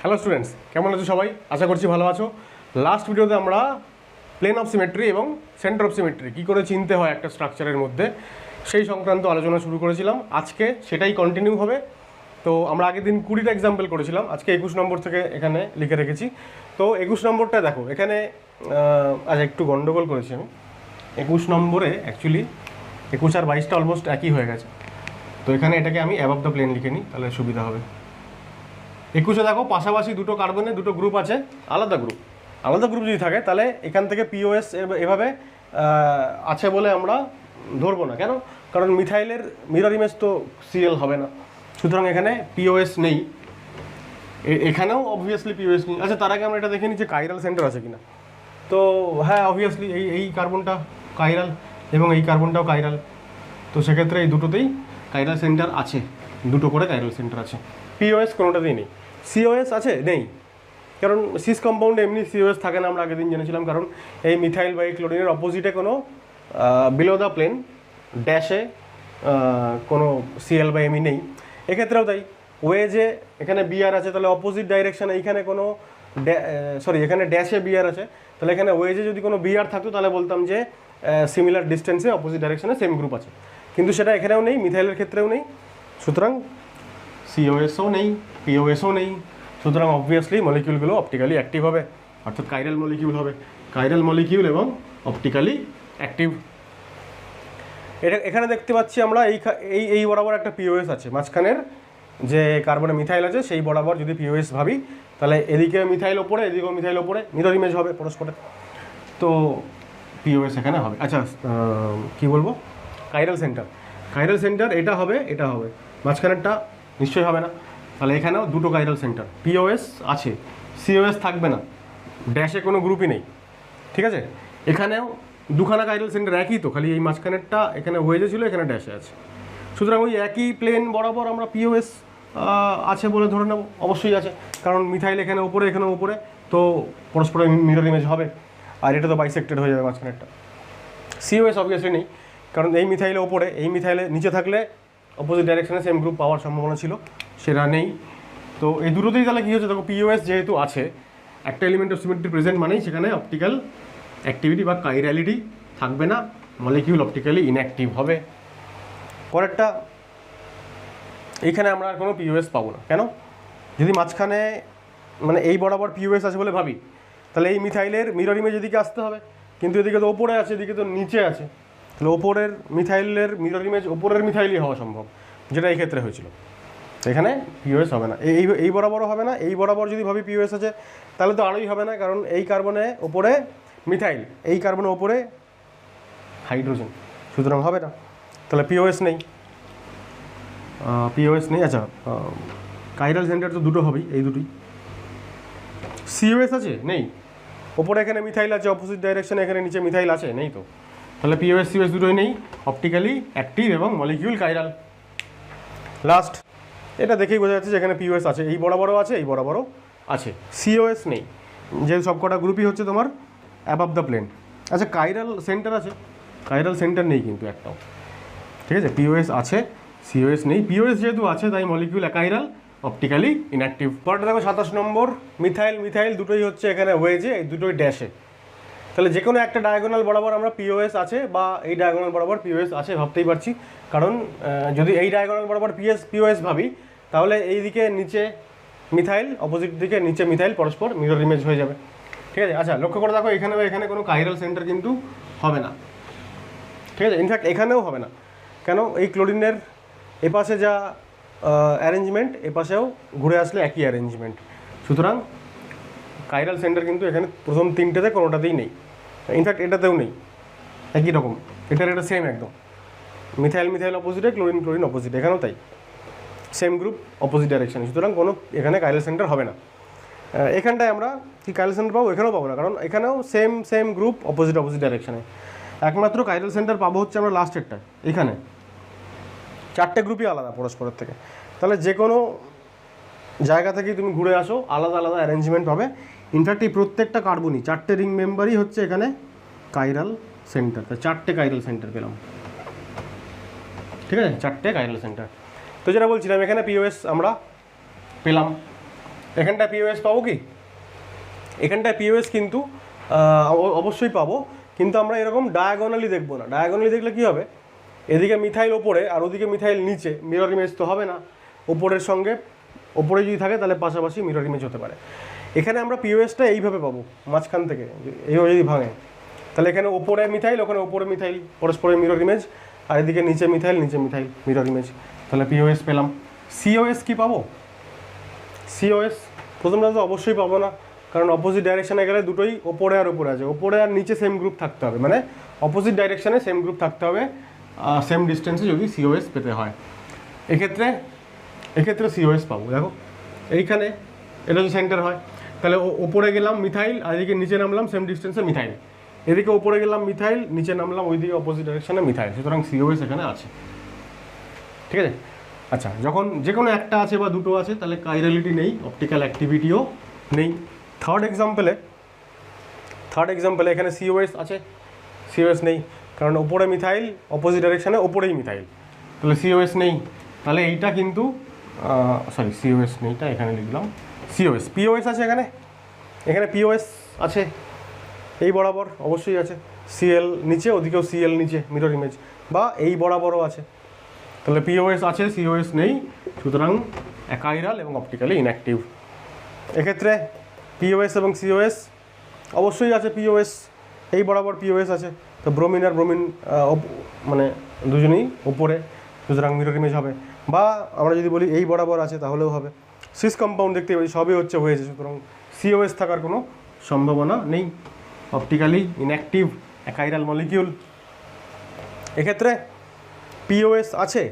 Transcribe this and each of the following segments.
Hello students, কেমন আছো সবাই? আশা করছি ভালো আছো। লাস্ট ভিডিওতে আমরা প্লেন অফ সিমেট্রি এবং সেন্টার অফ সিমেট্রি কী করে চিনতে হয় একটা স্ট্রাকচারের মধ্যে সেই সংক্রান্ত আলোচনা শুরু করেছিলাম। আজকে সেটাই কন্টিনিউ হবে। তো আমরা আগের দিন 20টা এক্সাম্পল করেছিলাম, আজকে 21 নম্বর থেকে এখানে লিখে রেখেছি। তো 21 নম্বরটা দেখো, এখানে আজ একটু গন্ডগোল করেছি আমি। 21 নম্বরে অ্যাকচুয়ালি 21 আর 22টা অলমোস্ট একই হয়ে গেছে। তো এখানে এটাকে আমি অ্যাবভ দ্য প্লেন লিখে নিই, তাহলে সুবিধা হবে। 21-এ দেখো পাশাপাশি দুটো কার্বনে দুটো গ্রুপ আছে, আলাদা গ্রুপ যদি থাকে তাহলে এখান থেকে পিওএস এভাবে আছে বলে আমরা ধরবো না। কেন? কারণ মিথাইলের মিরর ইমেজ তো সিএল হবে না, সুতরাং এখানে পিওএস নেই। এখানেও অবভিয়াসলি পিওএস নেই। আচ্ছা, তার আগে আমরা এটা দেখে নিই যে কাইরাল সেন্টার আছে কিনা। তো হ্যাঁ, অবভিয়াসলি এই কার্বনটা কাইরাল এবং এই কার্বনটাও কাইরাল। তো সেক্ষেত্রে এই দুটোতেই কাইরাল সেন্টার আছে, দুটো করে কাইরাল সেন্টার আছে। পিওএস কোনোটাতেই নেই। সিওএস আছে? নেই, কারণ সিস কম্পাউন্ডে এমনি সিওএস থাকে না, আমরা আগের দিন জেনেছিলাম। কারণ এই মিথাইল বা এই ক্লোরিনের অপোজিটে কোনো বিলো দ্য প্লেন ড্যাশে কোনো সিএল বা এমই নেই। এক্ষেত্রেও তাই। ওয়েজে এখানে বিআর আছে, তাহলে অপোজিট ডাইরেকশানে এইখানে কোনো এখানে ড্যাশে বিআর আছে, তাহলে এখানে ওয়েজে যদি কোনো বিআর থাকতো তাহলে বলতাম যে সিমিলার ডিস্টেন্সে অপোজিট ডাইরেকশানে সেম গ্রুপ আছে। কিন্তু সেটা এখানেও নেই, মিথাইলের ক্ষেত্রেও নেই। সুতরাং সিওএসও নেই, পিওএসও নেই। সুতরাং অবভিয়াসলি মলিকিউলগুলো অপটিক্যালি অ্যাক্টিভ হবে, অর্থাৎ কাইরাল মলিকিউল হবে। কাইরাল মলিকিউল এবং অপটিক্যালি অ্যাক্টিভ। এখানে দেখতে পাচ্ছি আমরা এই বরাবর একটা পিওএস আছে, মাঝখানের যে কার্বনে মিথাইল আছে সেই বরাবর যদি পিওএস ভাবি, তাহলে এদিকে মিথাইল ওপরে এদিকেও মিথাইল ওপরে, মিরর ইমেজ হবে পরস্পরের। তো পিওএস এখানে হবে। আচ্ছা, কি বলবো, কাইরাল সেন্টার এটা হবে, এটা হবে, মাঝখানেরটা নিশ্চয়ই হবে না। তাহলে এখানেও দুটো কাইরাল সেন্টার, পিওএস আছে, সিওএস থাকবে না, ড্যাশে কোনো গ্রুপই নেই, ঠিক আছে। এখানেও দুখানা কাইরাল সেন্টার একই, তো খালি এই মাঝখানেরটা এখানে ওয়েজে ছিল, এখানে ড্যাশে আছে। সুতরাং ওই একই প্লেন বরাবর আমরা পিওএস আছে বলে ধরে নেব। অবশ্যই আছে, কারণ মিথাইল এখানে ওপরে এখানেও ওপরে, তো পরস্পর মিরর ইমেজ হবে। আর এটা তো বাইসেক্টেড হয়ে যাবে মাঝখানেরটা। সিওএস অবভিয়াসলি নেই, কারণ এই মিথাইলে ওপরে, এই মিথাইলে নিচে থাকলে অপোজিট ডাইরেকশনে সেম গ্রুপ পাওয়ার সম্ভাবনা ছিল, সেটা নেই। তো এই দুটোতেই তাহলে কী হচ্ছে, দেখো পিওএস যেহেতু আছে, একটা এলিমেন্ট অফ সিমেট্রি প্রেজেন্ট মানেই সেখানে অপটিক্যাল অ্যাক্টিভিটি বা কাইরালিটি থাকবে না, মলিকিউল অপটিক্যালি ইনঅ্যাক্টিভ হবে। পরেরটা, এইখানে আমরা আর কোনো পিওএস পাবো না। কেন? যদি মাঝখানে মানে এই বরাবর পিওএস আছে বলে ভাবি, তাহলে এই মিথাইলের মিরর ইমেজ এদিকে আসতে হবে, কিন্তু এদিকে তো ওপরে আছে, এদিকে তো নিচে আছে, তাহলে ওপরের মিথাইলের মিরর ইমেজ ওপরের মিথাইলই হওয়া সম্ভব, যেটা এই ক্ষেত্রে হয়েছিল। এখানে পিওএস হবে না, এই বরাবরও হবে না। এই বরাবর যদি ভাবি পিওএস আছে, তাহলে তো আরোই হবে না, কারণ এই কার্বনে ওপরে মিথাইল, এই কার্বনে ওপরে হাইড্রোজেন, সুতরাং হবে না। তাহলে পিওএস নেই। আচ্ছা, কাইরাল সেন্টার তো দুটো হবেই, এই দুটোই। সিওএস আছে? নেই। ওপরে এখানে মিথাইল আছে, অপোজিট ডাইরেকশনে এখানে নিচে মিথাইল আছে, নেই তো। তাহলে পিওএস সিওএস দুটোই নেই, অপটিক্যালি অ্যাক্টিভ এবং মলিকিউল কাইরাল। লাস্ট, এটা দেখেই বোঝা যাচ্ছে যে এখানে পিওএস আছে, এই বরাবরও আছে, এই বরাবরও আছে। সিওএস নেই, যে সবকটা গ্রুপই হচ্ছে তোমার অ্যাবাভ দ্য প্লেন। আচ্ছা, কাইরাল সেন্টার আছে? কাইরাল সেন্টার নেই কিন্তু একটাও, ঠিক আছে। পিওএস আছে, সিওএস নেই। পিওএস যেহেতু আছে তাই মলিকিউল অ্যাকাইরাল, অপটিক্যালি ইনঅ্যাক্টিভ। পরটা দেখো 27 নম্বর, মিথাইল দুটোই হচ্ছে এখানে ওয়েজে, এই দুটোই ড্যাশে। তাহলে যে কোনো একটা ডায়াগোনাল বরাবর আমরা পিওএস আছে বা এই ডায়াগোনাল বরাবর পিওএস আছে ভাবতেই পারছি, কারণ যদি এই ডায়াগোনাল বরাবর পিওএস ভাবি, তাহলে এই দিকে নিচে মিথাইল, অপোজিট দিকে নিচে মিথাইল, পরস্পর মিরর ইমেজ হয়ে যাবে, ঠিক আছে। আচ্ছা, লক্ষ্য করে দেখো, এখানে কোনো কাইরাল সেন্টার কিন্তু হবে না, ঠিক আছে। ইনফ্যাক্ট এখানেও হবে না। কেন? এই ক্লোরিনের এপাশে যা অ্যারেঞ্জমেন্ট, এপাশেও ঘুরে আসলে একই অ্যারেঞ্জমেন্ট। সুতরাং কাইরাল সেন্টার কিন্তু এখানে প্রথম তিনটেতে কোনোটাতেই নেই। ইনফ্যাক্ট এটাতেও নেই, একই রকম, এটা সেম একদম। মিথাইল অপোজিটে, ক্লোরিন অপোজিট, এখানেও তাই, সেম গ্রুপ অপোজিট ডাইরেকশানে। সুতরাং কোনো এখানে কাইরাল সেন্টার হবে না। এখানটায় আমরা কি কাইরাল সেন্টার পাবো? এখানেও পাবো না, কারণ এখানেও সেম গ্রুপ অপোজিট ডাইরেকশানে। একমাত্র কাইরাল সেন্টার পাবো হচ্ছে আমরা লাস্টেরটা, এখানে চারটে গ্রুপই আলাদা পরস্পরের থেকে। তাহলে যে কোনো জায়গা থেকেই তুমি ঘুরে আসো, আলাদা আলাদা অ্যারেঞ্জমেন্ট হবে। ইনফ্যাক্ট এই প্রত্যেকটা কার্বনই, চারটে রিং মেম্বারই হচ্ছে এখানে কাইরাল সেন্টার। তাই চারটে কাইরাল সেন্টার পেলাম, ঠিক আছে, চারটে কাইরাল সেন্টার। তো যেটা বলছিলাম, এখানে পিওএস আমরা পেলাম, এখানটায় পিওএস পাবো কি? এখানটায় পিওএস কিন্তু অবশ্যই পাবো, কিন্তু আমরা এরকম ডায়াগোনালি দেখবো না। ডায়াগোনালি দেখলে কী হবে, এদিকে মিথাইল ওপরে আর ওদিকে মিথাইল নিচে, মিরর ইমেজ তো হবে না। ওপরের সঙ্গে ওপরে যদি থাকে তাহলে পাশাপাশি মিরর ইমেজ হতে পারে। এখানে আমরা পিওএসটা এইভাবে পাবো, মাঝখান থেকে এইভাবে যদি ভাঙে, তাহলে এখানে ওপরে মিথাইল, ওখানে ওপরে মিথাইল, পরস্পরের মিরর ইমেজ, আর এদিকে নিচে মিথাইল, নিচে মিথাইল, মিরর ইমেজ, তাহলে পিওএস পেলাম। সিওএস কি পাবো? সিওএস প্রথমটা তো অবশ্যই পাবো না, কারণ অপোজিট ডাইরেকশানে গেলে দুটোই ওপরে আর ওপরে আছে, ওপরে আর নিচে সেম গ্রুপ থাকতে হবে, মানে অপোজিট ডাইরেকশানে সেম গ্রুপ থাকতে হবে সেম ডিস্টেন্সে যদি সিওএস পেতে হয়। এক্ষেত্রে সিওএস পাবো। দেখো এইখানে এটা যদি সেন্টার হয়, তাহলে ওপরে গেলাম মিথাইল, আর এদিকে নিচে নামলাম সেম ডিস্টেন্সে মিথাইল, এদিকে ওপরে গেলাম মিথাইল, নিচে নামলাম ওইদিকে অপোজিট ডাইরেকশানে মিথাইল, সুতরাং সিওএস এখানে আছে। ঠিক আছে, আচ্ছা যখন যে কোনো একটা আছে বা দুটো আছে তাহলে কাইরালিটি নেই, অপটিক্যাল অ্যাক্টিভিটিও নেই। থার্ড এক্সাম্পলে এখানে সিওএস আছে, সিওএস নেই, কারণ ওপরে মিথাইল, অপোজিট ডাইরেকশানে ওপরেই মিথাইল, তাহলে সিওএস নেই। তাহলে এইটা কিন্তু সিওএস নেইটা এখানে লিখলাম সিওএস। পিওএস আছে এখানে পিওএস আছে, এই বরাবর অবশ্যই আছে, সিএল নিচে, ওদিকেও সিএল নিচে মিরর ইমেজ, বা এই বরাবরও আছে, তাহলে পিওএস আছে, সিওএস নেই, সুতরাং অ্যাকাইরাল এবং অপটিক্যালি ইনঅ্যাক্টিভ। এক্ষেত্রে পিওএস এবং সিওএস অবশ্যই আছে, পিওএস এই বরাবর পিওএস আছে, তো ব্রোমিন আর ব্রোমিন মানে দুজনেই উপরে, সুতরাং মিরর ইমেজ হবে। বা আমরা যদি বলি এই বরাবর আছে তাহলেও হবে। সিস কম্পাউন্ড দেখতে পাচ্ছি সবই হয়েছে, সুতরাং সিওএস থাকার কোনো সম্ভাবনা নেই, অপটিক্যালি ইনঅ্যাক্টিভ অ্যাকাইরাল মলিকিউল। এক্ষেত্রে পিওএস আছে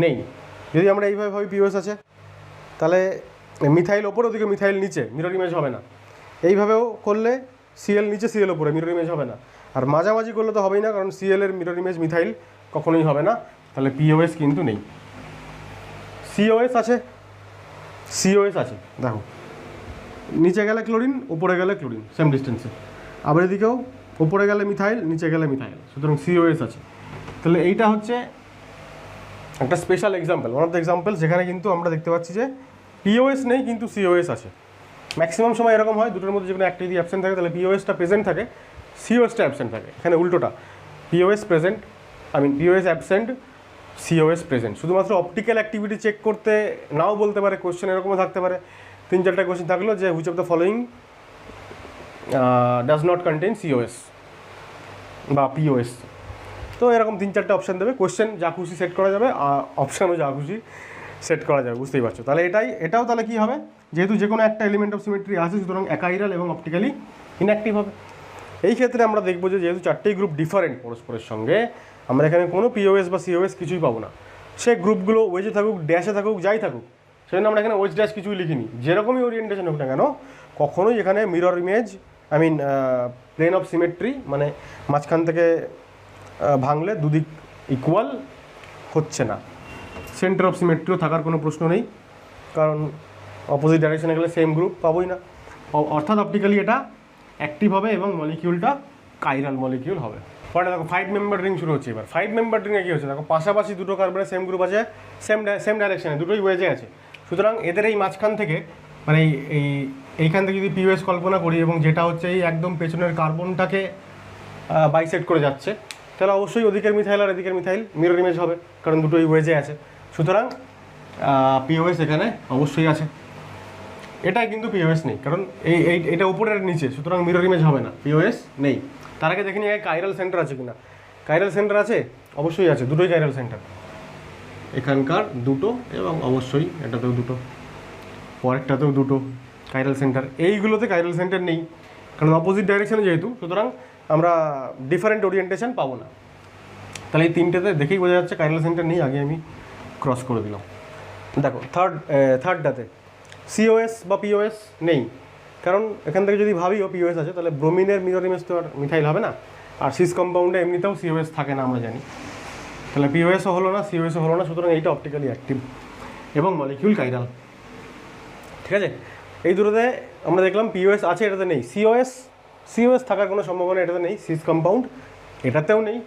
নেই, যদি আমরা এইভাবে ভাবি পিওএস আছে, তাহলে মিথাইল ওপরে, ওদিকে মিথাইল নিচে, মিরর ইমেজ হবে না। এইভাবেও করলে সিএল নিচে সিএল ওপরে, মিরর ইমেজ হবে না। আর মাঝামাঝি করলে তো হবেই না, কারণ সিএলের মিরর ইমেজ মিথাইল কখনোই হবে না, তাহলে পিওএস কিন্তু নেই। সিওএস আছে, দেখো নিচে গেলে ক্লোরিন, উপরে গেলে ক্লোরিন, সেম ডিস্টেন্সে, আবার এদিকেও উপরে গেলে মিথাইল, নিচে গেলে মিথাইল, সুতরাং সিওএস আছে। তাহলে এইটা হচ্ছে একটা special example, one of the example, যেখানে কিন্তু আমরা দেখতে পাচ্ছি যে পিওএস নেই কিন্তু সিওএস আছে। ম্যাক্সিমাম সময় এরকম হয়, দুটোর মধ্যে যে কোনো একটা যদি অ্যাবসেন্ট থাকে তাহলে পিওএসটা প্রেজেন্ট থাকে, সিওএসটা অ্যাবসেন্ট থাকে। এখানে উল্টোটা, পিওএস অ্যাবসেন্ট, সিওএস প্রেজেন্ট। শুধুমাত্র অপটিক্যাল অ্যাক্টিভিটি চেক করতে নাও বলতে পারে, কোশ্চেন এরকমও থাকতে পারে, 3-4টা কোশ্চেন থাকলো যে which of the following does not contain COS বা পিওএস, তো এরকম 3-4টে অপশান দেবে, কোশ্চেন যা খুশি সেট করা যাবে, অপশানও যা খুশি সেট করা যাবে, বুঝতেই পারছো। তাহলে এটাও তাহলে কী হবে, যেহেতু যে কোনো একটা এলিমেন্ট অফ সিমেট্রি আছে, সুতরাং অ্যাকাইরাল এবং অপটিক্যালি ইনঅ্যাক্টিভ হবে। এই ক্ষেত্রে আমরা দেখবো যে যেহেতু চারটেই গ্রুপ ডিফারেন্ট পরস্পরের সঙ্গে, আমরা এখানে কোনো পিওএস বা সিওএস কিছুই পাবো না। সে গ্রুপগুলো ওয়েজে থাকুক, ড্যাশে থাকুক, যাই থাকুক, সেজন্য আমরা এখানে ওয়েজ ড্যাশ কিছুই লিখিনি, যেরকমই ওরিয়েন্টেশন হোক না কেন, কখনোই এখানে mirror image plane of symmetry, মানে মাঝখান থেকে ভাঙলে দুদিক ইকুয়াল হচ্ছে না। সেন্টার অফ সিমেট্রিও থাকার কোনো প্রশ্ন নেই, কারণ অপোজিট ডাইরেকশনে গেলে সেম গ্রুপ পাবোই না, অর্থাৎ অপটিক্যালি এটা অ্যাক্টিভ হবে এবং মলিকিউলটা কাইরাল মলিকিউল হবে। পরে দেখো 5 মেম্বার রিং শুরু হচ্ছে। এবার 5 মেম্বার রিংয়ে কী হচ্ছে, দেখো পাশাপাশি দুটো কার্বনের সেম গ্রুপ আছে, সেম ডাইরেকশানে, দুটোই ওয়েজে আছে, সুতরাং এদের এই মাঝখান থেকে, মানে এইখান থেকে যদি পিওএস কল্পনা করি এবং যেটা হচ্ছে এই একদম পেছনের কার্বনটাকে বাইসেক্ট করে যাচ্ছে, তাহলে অবশ্যই ওদিকের মিথাইল আর এদিকের মিথাইল মিরর ইমেজ হবে, কারণ দুটোই ওয়েজে আছে, সুতরাং পিওএস এখানে অবশ্যই আছে। এটাই কিন্তু পিওএস নেই, কারণ এটা উপরের নিচে, সুতরাং মিরর ইমেজ হবে না, পিওএস নেই। তার আগে দেখে নিই কাইরাল সেন্টার আছে কিনা। কাইরাল সেন্টার আছে, অবশ্যই আছে, দুটোই কাইরাল সেন্টার, এখানকার দুটো এবং অবশ্যই এটাতেও দুটো, পরেরটাতেও দুটো কাইরাল সেন্টার। এইগুলোতে কাইরাল সেন্টার নেই, কারণ অপোজিট ডাইরেকশানে যেহেতু, সুতরাং আমরা ডিফারেন্ট ওরিয়েন্টেশন পাবো না। তাহলে এই তিনটেতে দেখেই বোঝা যাচ্ছে কাইরাল সেন্টার নেই, আগে আমি ক্রস করে দিলাম। দেখো থার্ডটাতে সিওএস বা পিওএস নেই, কারণ এখান থেকে যদি ভাবিও পিওএস আছে, তাহলে ব্রোমিনের মিরর ইমেজ তো আর মিথাইল হবে না, আর সিস কম্পাউন্ডে এমনিতেও সিওএস থাকে না আমরা জানি, তাহলে পিওএসও হলো না, সিওএসও হলো না, সুতরাং এইটা অপটিক্যালি অ্যাক্টিভ এবং মলিকিউল কাইরাল। ঠিক আছে, এই দুটোতে আমরা দেখলাম পিওএস আছে, এটাতে নেই। সিওএস থাকার কোনো সম্ভাবনা এটাতে নেই, সিস কম্পাউন্ড এটাতেও নেই,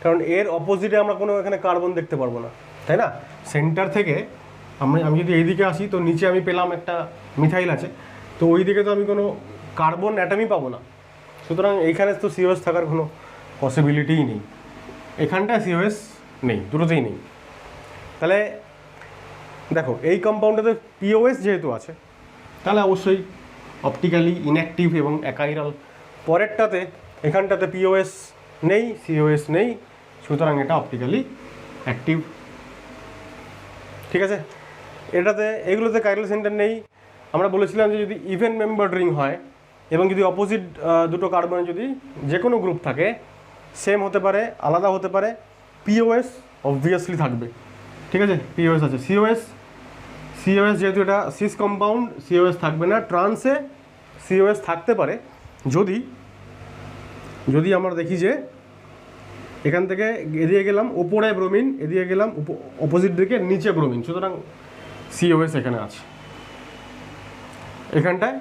কারণ এর অপোজিটে আমরা কোনো এখানে কার্বন দেখতে পারবো না, তাই না? সেন্টার থেকে আমি যদি এইদিকে আসি তো নিচে আমি পেলাম একটা মিথাইল আছে, তো ওই দিকে তো আমি কোনো কার্বন অ্যাটমই পাবো না, সুতরাং এইখানে তো সিওএস থাকার কোনো পসিবিলিটিই নেই। এখানটায় সিওএস নেই, দুটোতেই নেই। তাহলে দেখো এই কম্পাউন্ডটাতে পিওএস যেহেতু আছে তাহলে অবশ্যই অপটিক্যালি ইনঅ্যাক্টিভ এবং অ্যাকাইরাল। পরেরটাতে এখানটাতে পিওএস নেই, সিওএস নেই, সুতরাং এটা অপটিক্যালি অ্যাক্টিভ। ঠিক আছে, এটাতে এগুলোতে কাইরাল সেন্টার নেই। আমরা বলেছিলাম যে যদি ইভেন মেম্বার্ড রিং হয় এবং যদি অপোজিট দুটো কার্বনে যদি যে কোনো গ্রুপ থাকে, সেম হতে পারে আলাদা হতে পারে, পিওএস অবভিয়াসলি থাকবে। ঠিক আছে, পিওএস আছে। সিওএস যেহেতু এটা সিস কম্পাউন্ড, সিওএস থাকবে না। ট্রান্সে সিওএস থাকতে পারে যদি আমরা দেখি যে এখান থেকে এদিকে গেলাম ওপরে ব্রোমিন, এদিকে গেলাম অপোজিট দিকে নিচে ব্রোমিন, সুতরাং সিওএস এখানে আছে। এখানটায়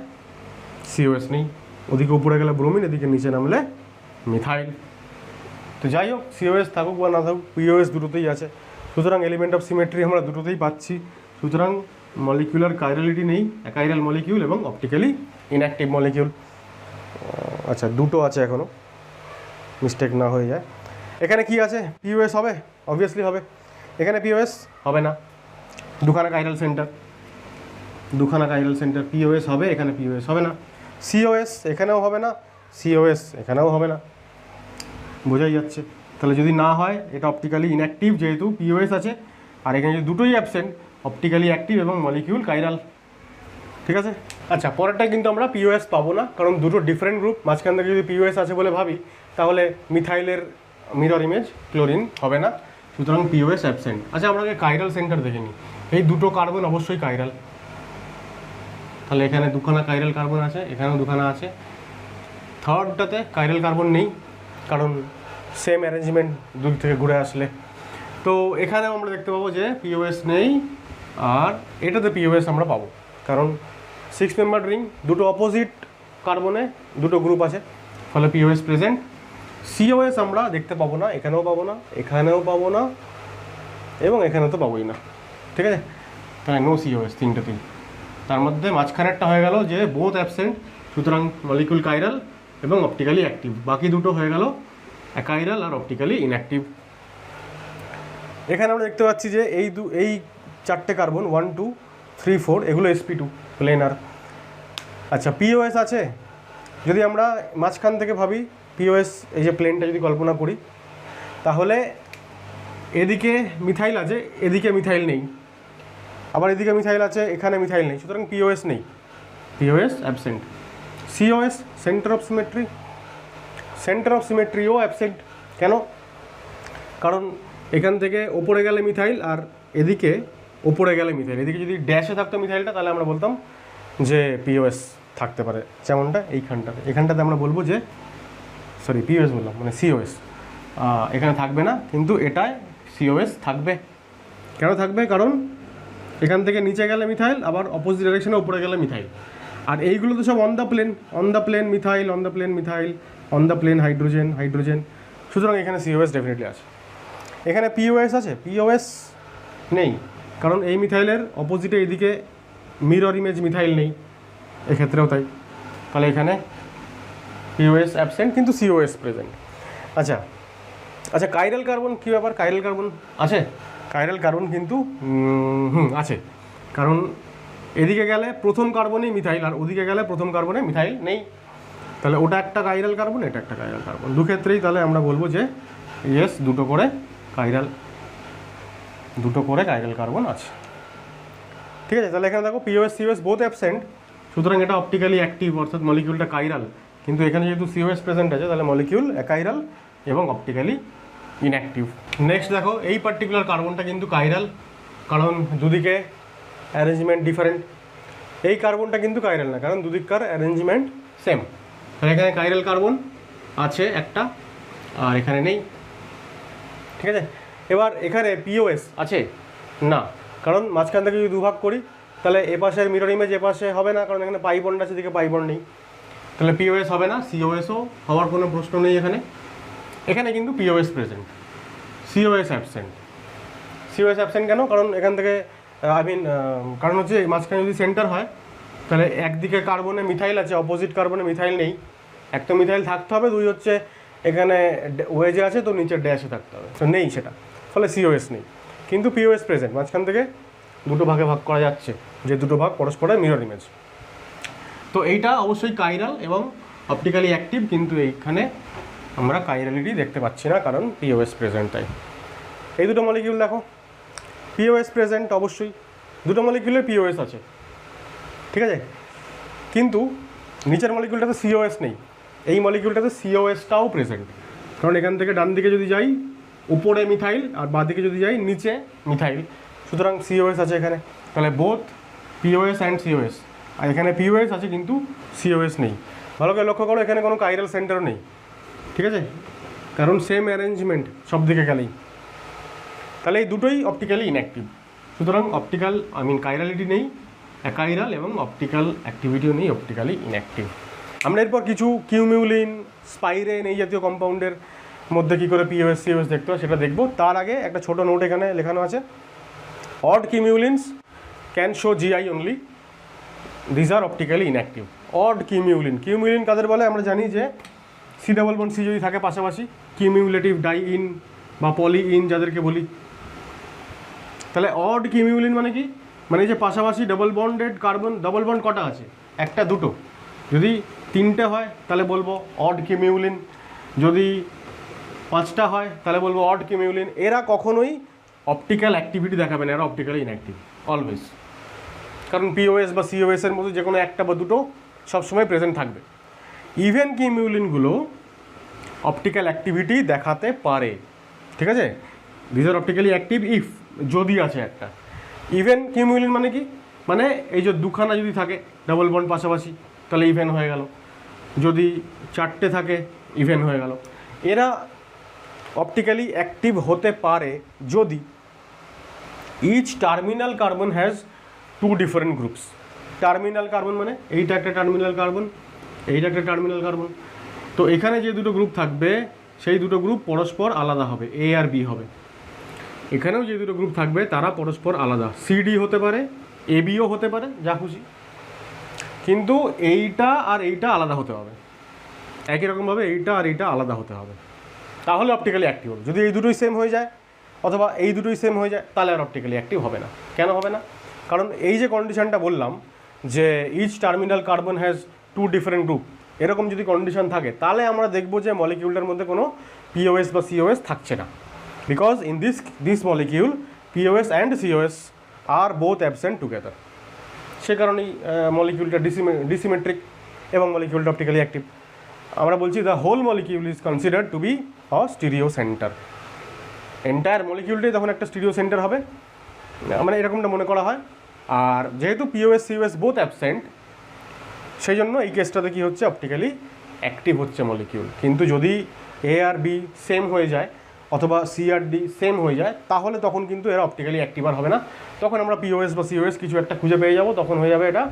সিওএস নেই, ওদিকে উপরে গেলে ব্রোমিন, এদিকে নিচে নামলে মিথাইল। তো যাই হোক, সিওএস থাকুক বা না থাকুক, পিওএস দুটোতেই আছে, সুতরাং এলিমেন্ট অফ সিমেট্রি আমরা দুটোতেই পাচ্ছি। সুতরাং মলিকিউলার কাইরালিটি নেই, অ্যাকাইরাল মলিকিউল এবং অপটিক্যালি ইনঅ্যাক্টিভ মলিকিউল। আচ্ছা, দুটো আছে এখনও, মিস্টেক না হয়ে যায়। এখানে কি আছে? পিওএস হবে, অবভিয়াসলি হবে। এখানে পিওএস হবে না, দুখানা কাইরাল সেন্টার, পিওএস হবে, এখানে পিওএস হবে না। সিওএস এখানেও হবে না, সিওএস এখানেও হবে না, বোঝাই যাচ্ছে। তাহলে যদি না হয়, এটা অপটিক্যালি ইনঅ্যাক্টিভ যেহেতু পিওএস আছে, আর এখানে যদি দুটোই অ্যাবসেন্ট, অপটিক্যালি অ্যাক্টিভ এবং মলিকিউল কাইরাল। ঠিক আছে। আচ্ছা, পরেরটা কিন্তু আমরা পিওএস পাবো না, কারণ দুটো ডিফারেন্ট গ্রুপ। মাঝখান থেকে যদি পিওএস আছে বলে ভাবি, তাহলে মিথাইলের মিরর ইমেজ ক্লোরিন হবে না, সুতরাং পিওএস অ্যাবসেন্ট। আচ্ছা, আমরা কাইরাল সেন্টার দেখে নিই। এই দুটো কার্বন অবশ্যই কাইরাল, তাহলে এখানে দুখানা কাইরাল কার্বন আছে, এখানেও দুখানা আছে। থার্ডটাতে কাইরাল কার্বন নেই, কারণ সেম অ্যারেঞ্জমেন্ট দুই থেকে ঘুরে আসলে। তো এখানেও আমরা দেখতে পাবো যে পিওএস নেই, আর এটাতে পিওএস আমরা পাবো, কারণ 6 মেম্বার রিং, দুটো অপোজিট কার্বনে দুটো গ্রুপ আছে, ফলে পিওএস প্রেজেন্ট। সিওএস আমরা দেখতে পাবো না, এখানেও পাবো না, এখানেও পাবো না, এবং এখানেও তো পাবোই না। ঠিক আছে, তাহলে নো সিওএস তিনটেতেই। তার মধ্যে মাঝখানেরটা হয়ে গেল যে বোথ অ্যাবসেন্ট, সুতরাং মলিকুল কাইরাল এবং অপটিক্যালি অ্যাক্টিভ। বাকি দুটো হয়ে গেল অ্যাকাইরাল আর অপটিক্যালি ইনঅ্যাক্টিভ। এখানে আমরা দেখতে পাচ্ছি যে এই চারটে কার্বন 1 2 3 4 এগুলো sp2 প্লেনার। আচ্ছা, পিওএস আছে। যদি আমরা মাঝখান থেকে ভাবি পিওএস, এই যে প্লেনটা যদি কল্পনা করি, তাহলে এদিকে মিথাইল আছে, এদিকে মিথাইল নেই, আবার এদিকে মিথাইল আছে, এখানে মিথাইল নেই, সুতরাং পিওএস নেই, POS absent. COS center of symmetry absent. কেন? কারণ এখান থেকে ওপরে গেলে মিথাইল, আর এদিকে ওপরে গেলে মিথাইল। এদিকে যদি ড্যাশে থাকতো মিথাইলটা, তাহলে আমরা বলতাম যে পিওএস থাকতে পারে, যেমনটা এখানটাতে আমরা বলবো যে পিওএস বললাম, মানে সিওএস এখানে থাকবে না, কিন্তু এটায় সিওএস থাকবে। কেন থাকবে? কারণ এখান থেকে নিচে গেলে মিথাইল, আবার অপোজিট ডাইরেকশনে উপরে গেলে মিথাইল, আর এইগুলো তো সব on the plane methyl, on the plane hydrogen, সুতরাং এখানে সিওএস ডেফিনেটলি আছে। এখানে পিওএস আছে, পিওএস নেই, কারণ এই মিথাইলের অপোজিটে এদিকে মিরর ইমেজ মিথাইল নেই, এক্ষেত্রেও তাই। তাহলে এখানে পিওএস অ্যাবসেন্ট, কিন্তু সিওএস প্রেজেন্ট। আচ্ছা, কাইরাল কার্বন কী ব্যাপার? কাইরাল কার্বন আছে, কাইরাল কার্বন কিন্তু আছে, কারণ এদিকে গেলে প্রথম কার্বনেই মিথাইল, আর ওদিকে গেলে প্রথম কার্বনে মিথাইল নেই, তাহলে ওটা একটা কাইরাল কার্বন, এটা একটা কাইরাল কার্বন। দুক্ষেত্রেই তাহলে আমরা বলবো যে ইয়েস, দুটো করে কাইরাল কার্বন আছে। ঠিক আছে, তাহলে এখানে দেখো পিওএস সিওএস বোথ অ্যাবসেন্ট, সুতরাং এটা অপটিক্যালি অ্যাক্টিভ, অর্থাৎ মলিকিউলটা কাইরাল। কিন্তু এখানে যেহেতু সিওএস প্রেজেন্ট আছে, তাহলে মলিকিউল অ্যাকাইরাল এবং অপটিক্যালি ইনঅ্যাক্টিভ। নেক্সট দেখো, এই পার্টিকুলার কার্বনটা কিন্তু কাইরাল, কারণ দুদিকে অ্যারেঞ্জমেন্ট ডিফারেন্ট। এই কার্বনটা কিন্তু কাইরাল না, কারণ দুদিককার অ্যারেঞ্জমেন্ট সেম। তাহলে এখানে কাইরাল কার্বন আছে একটা, আর এখানে নেই। ঠিক আছে, এবার এখানে পিওএস আছে না, কারণ মাঝখান থেকে যদি দুভাগ করি, তাহলে এপাশের মিরর ইমেজ এপাশে হবে না, কারণ এখানে পাই বন্ড আছে, এদিকে পাই বন্ড নেই, তাহলে পিওএস হবে না। সিওএসও হওয়ার কোনো প্রশ্ন নেই এখানে কিন্তু পিওএস প্রেজেন্ট, সিওএস অ্যাবসেন্ট। কেন? কারণ এখান থেকে আই মিন কারণ হচ্ছে মাঝখানে যদি সেন্টার হয় তাহলে একদিকে কার্বনে মিথাইল আছে, অপোজিট কার্বনে মিথাইল নেই। এক তো মিথাইল থাকতে হবে, দুই হচ্ছে এখানে ওয়েজে আছে তো নিচের ড্যাশে থাকতে হবে, তো নেই সেটা, ফলে সিওএস নেই। কিন্তু পিওএস প্রেজেন্ট, মাঝখান থেকে দুটো ভাগে ভাগ করা যাচ্ছে, যে দুটো ভাগ পরস্পরের মিরর ইমেজ। তো এইটা অবশ্যই কাইরাল এবং অপটিক্যালি অ্যাক্টিভ, কিন্তু এইখানে আমরা কাইরালিটি দেখতে পাচ্ছি না কারণ পিওএস প্রেজেন্ট। তাই এই দুটো মলিকিউল দেখো, পিওএস প্রেজেন্ট, অবশ্যই দুটো মলিকিউলের পিওএস আছে, ঠিক আছে, কিন্তু নিচের মলিকিউলটাতে সিওএস নেই, এই মলিকিউলটাতে সিওএসটাও প্রেজেন্ট, কারণ এখান থেকে ডান দিকে যদি যাই উপরে মিথাইল আর বাঁ দিকে যদি যাই নিচে মিথাইল, সুতরাং সিওএস আছে এখানে। তাহলে বোথ পিওএস অ্যান্ড সিওএস, আর এখানে পিওএস আছে কিন্তু সিওএস নেই। ভালো করে লক্ষ্য করো, এখানে কোনো কাইরাল সেন্টারও নেই, ঠিক আছে, কারণ সেম অ্যারেঞ্জমেন্ট সব দিকে গেলেই। তাহলে এই দুটোই অপটিক্যালি ইনঅ্যাক্টিভ, সুতরাং অপটিক্যাল কাইরালিটি নেই, অ্যাকাইরাল এবং অপটিক্যাল অ্যাক্টিভিটিও নেই, অপটিক্যালি ইনঅ্যাক্টিভ। আমরা এরপর কিছু কিউমিউলিন, স্পাইরেন এই জাতীয় কম্পাউন্ডের মধ্যে কী করে পিওএস সিওএস দেখতে হয় সেটা দেখব। তার আগে একটা ছোটো নোট এখানে লেখানো আছে, odd cumulenes can show GI only, these are optically inactive. Odd cumulene, cumulene কাদের বলে আমরা জানি যে সি ডাবল বন্ড সি যদি থাকে পাশাপাশি, কিউমিউলেটিভ ডাই ইন বা পলি ইন যাদেরকে বলি। তাহলে অড কিউমিউলিন মানে কি, মানে যে পাশাপাশি double bonded carbon, double bond কটা আছে, একটা দুটো, যদি তিনটে হয় তাহলে বলবো অড কিউমিউলিন, যদি পাঁচটা হয় তাহলে বলবো অড কিউমিউলিন। এরা কখনোই অপটিক্যাল অ্যাক্টিভিটি দেখাবে না, এরা অপটিক্যালি ইনঅ্যাক্টিভ অলওয়েজ, কারণ পিওএস বা সিওএস এর মধ্যে যে কোনো একটা বা দুটো সবসময় প্রেজেন্ট থাকবে। ইভেন কিউমিউলিনগুলো অপটিক্যাল অ্যাক্টিভিটি দেখাতে পারে, ঠিক আছে, these are optically active if, যদি আছে একটা। ইভেন কিউমিউলিন মানে কি, মানে এই যে দুখানা যদি থাকে ডাবল বন্ড পাশাপাশি তাহলে ইভেন হয়ে গেল, যদি চারটে থাকে ইভেন হয়ে গেল। এরা অপটিক্যালি অ্যাক্টিভ হতে পারে যদি each terminal carbon has two different groups. Terminal carbon মানে এইটা একটা টার্মিনাল কার্বন, এইটা একটা টার্মিনাল কার্বন, তো এখানে যে দুটো গ্রুপ থাকবে সেই দুটো গ্রুপ পরস্পর আলাদা হবে, এ আর বি হবে। এখানেও যে দুটো গ্রুপ থাকবে তারা পরস্পর আলাদা, সিডি হতে পারে, এবিও হতে পারে, যা খুশি, কিন্তু এইটা আর এইটা আলাদা হতে হবে, একই রকমভাবে এইটা আর এইটা আলাদা হতে হবে, তাহলে অপটিক্যালি অ্যাক্টিভ হবে। যদি এই দুটোই সেম হয়ে যায় অথবা এই দুটোই সেম হয়ে যায় তাহলে আর অপটিক্যালি অ্যাক্টিভ হবে না। কেন হবে না? কারণ এই যে কন্ডিশনটা বললাম যে each terminal carbon has two different group, এরকম যদি কন্ডিশন থাকে তাহলে আমরা দেখব যে মলিকিউলটার মধ্যে কোনো পিওএস বা সিওএস থাকছে না, because in this molecule POS and COS are both absent together. সে কারণেই মলিকিউলটা ডিসিমেট্রিক এবং মলিকিউলটা অপটিক্যালি অ্যাক্টিভ। আমরা বলছি the whole molecule is considered to be a stereo center, entire মলিকিউলটাই তখন একটা স্টিরিও সেন্টার হবে, মানে এরকমটা মনে করা হয়। আর যেহেতু পিওএস সিওএস বোথ অ্যাবসেন্ট, সেই জন্য এই কেসটাতে কী হচ্ছে, অপটিক্যালি অ্যাক্টিভ হচ্ছে মলিকিউল। কিন্তু যদি এ আর বি সেম হয়ে যায় অথবা সি আর ডি সেম হয়ে যায় তাহলে তখন কিন্তু এরা অপটিক্যালি অ্যাক্টিভ আর হবে না, তখন আমরা পিওএস বা সিওএস কিছু একটা খুঁজে পেয়ে যাব, তখন হয়ে যাবে এটা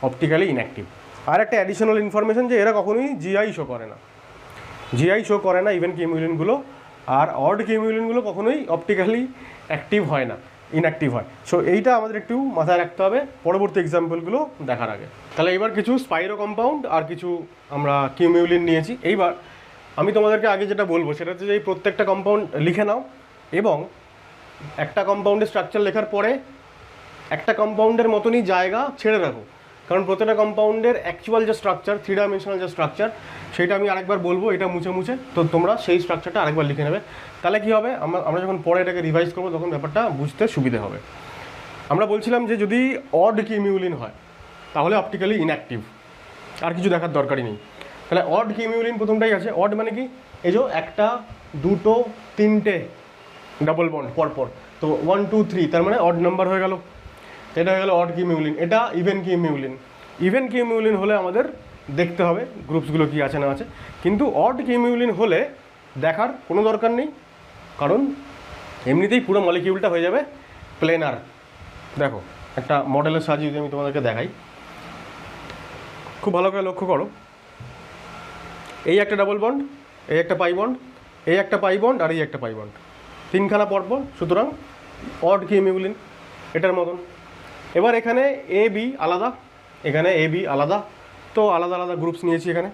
অপটিক্যালি ইনঅ্যাক্টিভ। আর একটা অ্যাডিশনাল ইনফরমেশন যে এরা কখনোই জিআই শো করে না, জিআই শো করে না ইভেন কিউমিউলিনগুলো, আর অড কিউমিউলিনগুলো কখনোই অপটিক্যালি অ্যাক্টিভ হয় না, ইনঅ্যাক্টিভ হয়। সো এইটা আমাদের একটু মাথায় রাখতে হবে পরবর্তী এক্সাম্পলগুলো দেখার আগে। তাহলে এবার কিছু স্পাইরো কম্পাউন্ড আর কিছু আমরা কিউমিউলিন নিয়েছি। এইবার আমি তোমাদেরকে আগে যেটা বলবো সেটা হচ্ছে যে এই প্রত্যেকটা কম্পাউন্ড লিখে নাও এবং একটা কম্পাউন্ডের স্ট্রাকচার লেখার পরে একটা কম্পাউন্ডের মতনই জায়গা ছেড়ে রাখো, কারণ প্রত্যেকটা কম্পাউন্ডের অ্যাকচুয়াল যে স্ট্রাকচার, থ্রি ডাইমেনশনাল যে স্ট্রাকচার, সেটা আমি আরেকবার বলবো, এটা মুছে মুছে, তো তোমরা সেই স্ট্রাকচারটা আরেকবার লিখে নেবে। তাহলে কী হবে, আমরা যখন পরে এটাকে রিভাইজ করবো তখন ব্যাপারটা বুঝতে সুবিধে হবে। আমরা বলছিলাম যে যদি অড কিউমিউলিন হয় তাহলে অপটিক্যালি ইনঅ্যাক্টিভ, আর কিছু দেখার দরকারই নেই। তাহলে অড কিউমিউলিন প্রথমটাই আছে। অড মানে কি, এই যে একটা দুটো তিনটে ডাবল বন্ড পরপর, তো 1 2 3, তার মানে অড নাম্বার হয়ে গেল, এটা হয়ে গেল অড কিউমিউলিন। এটা ইভেন কিউমিউলিন। ইভেন কিউমিউলিন হলে আমাদের দেখতে হবে গ্রুপসগুলো কি আছে না আছে, কিন্তু অড কিউমিউলিন হলে দেখার কোনো দরকার নেই, কারণ এমনিতেই পুরো মলিকিউলটা হয়ে যাবে প্লেনার। দেখো একটা মডেলের সাহায্যে যদি আমি তোমাদেরকে দেখাই, খুব ভালো করে লক্ষ্য করো, এই একটা ডাবল বন্ড, এই একটা পাই বন্ড, এই একটা পাই বন্ড আর এই একটা পাই বন্ড, তিনখানা পরপর, সুতরাং অড কিউমিউলিন এটার মতন। এবার এখানে এ বি আলাদা, এখানে এ বি আলাদা, তো আলাদা আলাদা গ্রুপস নিয়েছি এখানে।